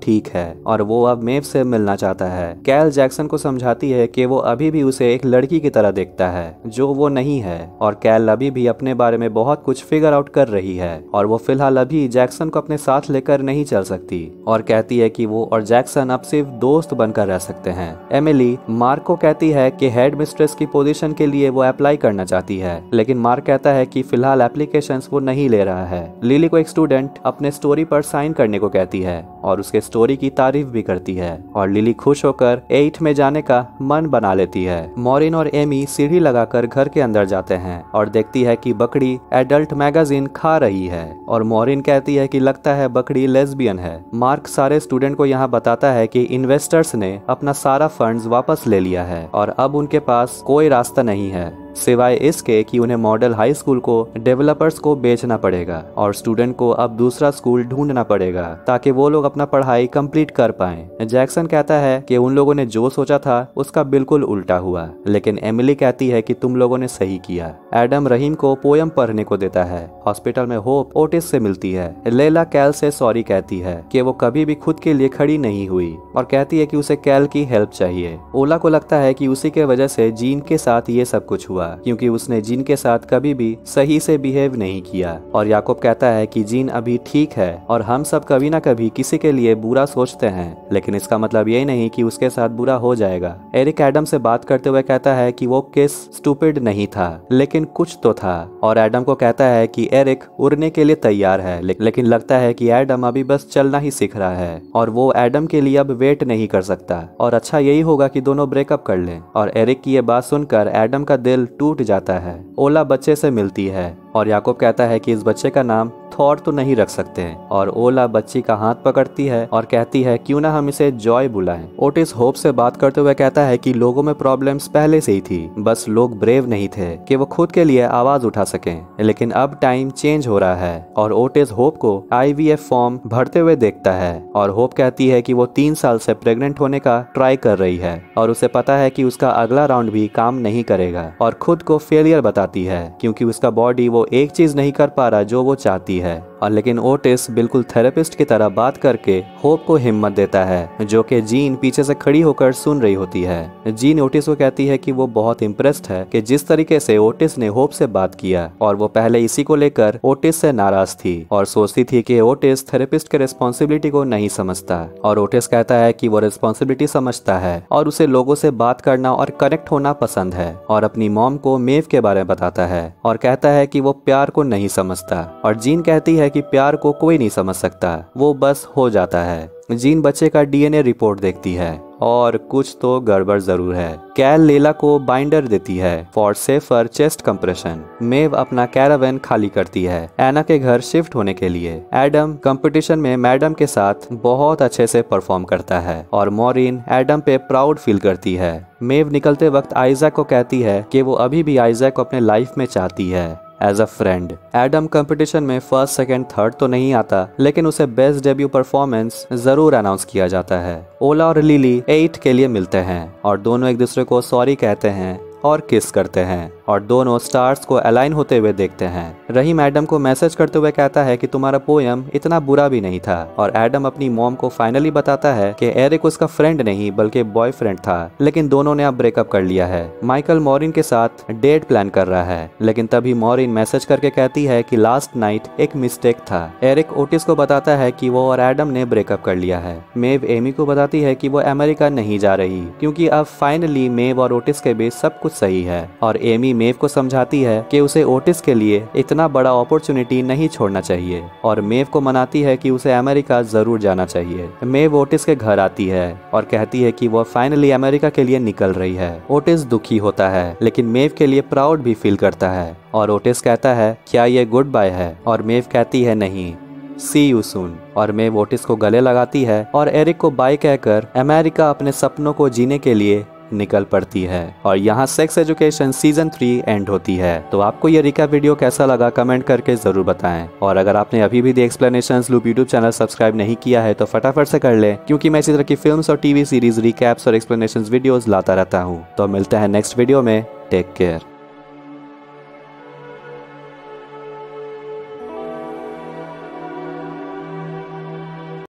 ठीक है और वो अब मेव से मिलना चाहता है। कैल जैक्सन को समझाती है कि वो अभी भी उसे एक लड़की की तरह देखता है जो वो नहीं है, और कैल अभी भी अपने बारे में बहुत कुछ फिगर आउट कर रही है और वो फिलहाल अभी जैक्सन को अपने साथ लेकर नहीं चल सकती, और कहती है कि वो और जैक्सन अब सिर्फ दोस्त बनकर रह सकते हैं। एमिली मार्क को कहती है कि हेड मिस्ट्रेस की पोजीशन के लिए वो अप्लाई करना चाहती है, लेकिन मार्क कहता है कि फिलहाल एप्लीकेशंस वो नहीं ले रहा है। लिली को एक स्टूडेंट अपने स्टोरी पर साइन करने को कहती है और उसके स्टोरी की तारीफ भी करती है और लिली खुश होकर 8 में जाने का मन बना लेती है। मॉरिन और एमी सीढ़ी लगाकर घर के अंदर जाते हैं और देखती है कि बकरी एडल्ट मैगजीन खा रही है और मॉरिन कहती है कि लगता है बकरी लेस्बियन है। मार्क सारे स्टूडेंट को यहाँ बताता है कि इन्वेस्टर्स ने अपना सारा फंड्स वापस ले लिया है और अब उनके पास कोई रास्ता नहीं है सिवाय इसके कि उन्हें मॉडल हाई स्कूल को डेवलपर्स को बेचना पड़ेगा और स्टूडेंट को अब दूसरा स्कूल ढूंढना पड़ेगा ताकि वो लोग अपना पढ़ाई कंप्लीट कर पाएं। जैक्सन कहता है कि उन लोगों ने जो सोचा था उसका बिल्कुल उल्टा हुआ, लेकिन एमिली कहती है कि तुम लोगों ने सही किया। एडम रहीम को पोयम पढ़ने को देता है। हॉस्पिटल में होप ओटिस से मिलती है। लेला कैल से सॉरी कहती है कि वो कभी भी खुद के लिए खड़ी नहीं हुई और कहती है कि उसे कैल की हेल्प चाहिए। ओला को लगता है कि उसी के वजह से जीन के साथ ये सब कुछ हुआ क्योंकि उसने जीन के साथ कभी भी सही से बिहेव नहीं किया। और याकूब कहता है कि जीन अभी ठीक है और हम सब कभी ना कभी किसी के लिए बुरा सोचते हैं, लेकिन इसका मतलब ये नहीं कि उसके साथ बुरा हो जाएगा। एरिक एडम से बात करते हुए कहता है कि वो किस स्टूपिड नहीं था लेकिन कुछ तो था और एडम को कहता है कि एरिक उड़ने के लिए तैयार है, लेकिन लगता है कि एडम अभी बस चलना ही सीख रहा है और वो एडम के लिए अब वेट नहीं कर सकता और अच्छा यही होगा कि दोनों ब्रेकअप कर लें। और एरिक की ये बात सुनकर एडम का दिल टूट जाता है। ओला बच्चे से मिलती है और याकूब कहता है कि इस बच्चे का नाम थॉर तो नहीं रख सकते और ओला बच्ची का हाथ पकड़ती है और कहती है क्यों ना हम इसे जॉय बुलाएं। ओटिस होप से बात करते हुए कहता है कि लोगों में प्रॉब्लम्स पहले से ही थी, बस लोग ब्रेव नहीं थे कि वो खुद के लिए आवाज उठा सकें, लेकिन अब टाइम चेंज हो रहा है। और ओटिस होप को IVF फॉर्म भरते हुए देखता है और होप कहती है कि वो 3 साल से प्रेग्नेंट होने का ट्राई कर रही है और उसे पता है कि उसका अगला राउंड भी काम नहीं करेगा और खुद को फेलियर बताती है क्योंकि उसका बॉडी वो एक चीज नहीं कर पा रहा जो वो चाहती है। और लेकिन ओटिस बिल्कुल थेरेपिस्ट की तरह बात करके होप को हिम्मत देता है जो कि जीन पीछे से खड़ी होकर सुन रही होती है। जीन ओटिस को कहती है कि वो बहुत इम्प्रेस्ड है कि जिस तरीके से ओटिस ने होप से बात किया और वो पहले इसी को लेकर ओटिस से नाराज थी और सोचती थी कि ओटिस थेरेपिस्ट के रिस्पॉन्सिबिलिटी को नहीं समझता। और ओटिस कहता है कि वो रिस्पॉन्सिबिलिटी समझता है और उसे लोगों से बात करना और कनेक्ट होना पसंद है और अपनी मॉम को मेव के बारे में बताता है और कहता है कि वो प्यार को नहीं समझता। और जीन कहती है कि प्यार को कोई नहीं समझ सकता, वो बस हो जाता है। जीन बच्चे का DNA रिपोर्ट देखती है और कुछ तो गड़बड़ जरूर है। कैल लेला को बाइंडर देती है फॉर सेफर चेस्ट कंप्रेशन। मेव अपना कैरावेन खाली करती है एना के घर शिफ्ट होने के लिए। एडम कंपटीशन में मैडम के साथ बहुत अच्छे से परफॉर्म करता है और मॉरिन एडम पे प्राउड फील करती है। मेव निकलते वक्त आइजैक को कहती है कि वो अभी भी आइजैक को अपने लाइफ में चाहती है as a friend. Adam competition में फर्स्ट सेकंड थर्ड तो नहीं आता, लेकिन उसे बेस्ट डेब्यू परफॉर्मेंस जरूर अनाउंस किया जाता है। ओला और लिली 8 के लिए मिलते हैं और दोनों एक दूसरे को सॉरी कहते हैं और किस करते हैं और दोनों स्टार्स को अलाइन होते हुए देखते हैं। रहीम एडम को मैसेज करते हुए कहता है कि तुम्हारा पोयम इतना बुरा भी नहीं था और एडम अपनी मॉम को फाइनली बताता है कि एरिक उसका फ्रेंड नहीं बल्कि बॉयफ्रेंड था, लेकिन दोनों ने अब ब्रेकअप कर लिया है। माइकल मॉरिन के साथ डेट प्लान कर रहा है, लेकिन तभी मॉरिन मैसेज करके कहती है कि लास्ट नाइट एक मिस्टेक था। एरिक ओटिस को बताता है कि वो और एडम ने ब्रेकअप कर लिया है। मेव एमी को बताती है कि वो अमेरिका नहीं जा रही क्योंकि अब फाइनली मेव और ओटिस के बीच सब कुछ सही है और एमी मेव को समझाती है कि उसे ओटिस के लिए इतना बड़ा अपॉर्चुनिटी नहीं छोड़ना चाहिए और मेव को मनाती है कि उसे अमेरिका जरूर जाना चाहिए। मेव ओटिस के घर आती है और कहती है कि वो फाइनली अमेरिका के लिए निकल रही है। ओटिस दुखी होता है लेकिन मेव के लिए प्राउड भी फील करता है और ओटिस कहता है क्या ये गुड बाय है और मेव कहती है नहीं, सी यू सून। और मेव ओटिस को गले लगाती है और एरिक को बाय कहकर अमेरिका अपने सपनों को जीने के लिए निकल पड़ती है। और यहाँ सेक्स एजुकेशन सीजन 3 एंड होती है। तो आपको ये रिकैप वीडियो कैसा लगा कमेंट करके जरूर बताएं और अगर आपने अभी भी the explanations loop YouTube channel subscribe नहीं किया है तो फटाफट से कर लें क्योंकि मैं इसी तरह की फिल्म्स और टीवी सीरीज रिकैप्स और एक्सप्लेनेशंस वीडियोस लाता रहता हूँ। तो मिलते हैं नेक्स्ट वीडियो में, टेक केयर।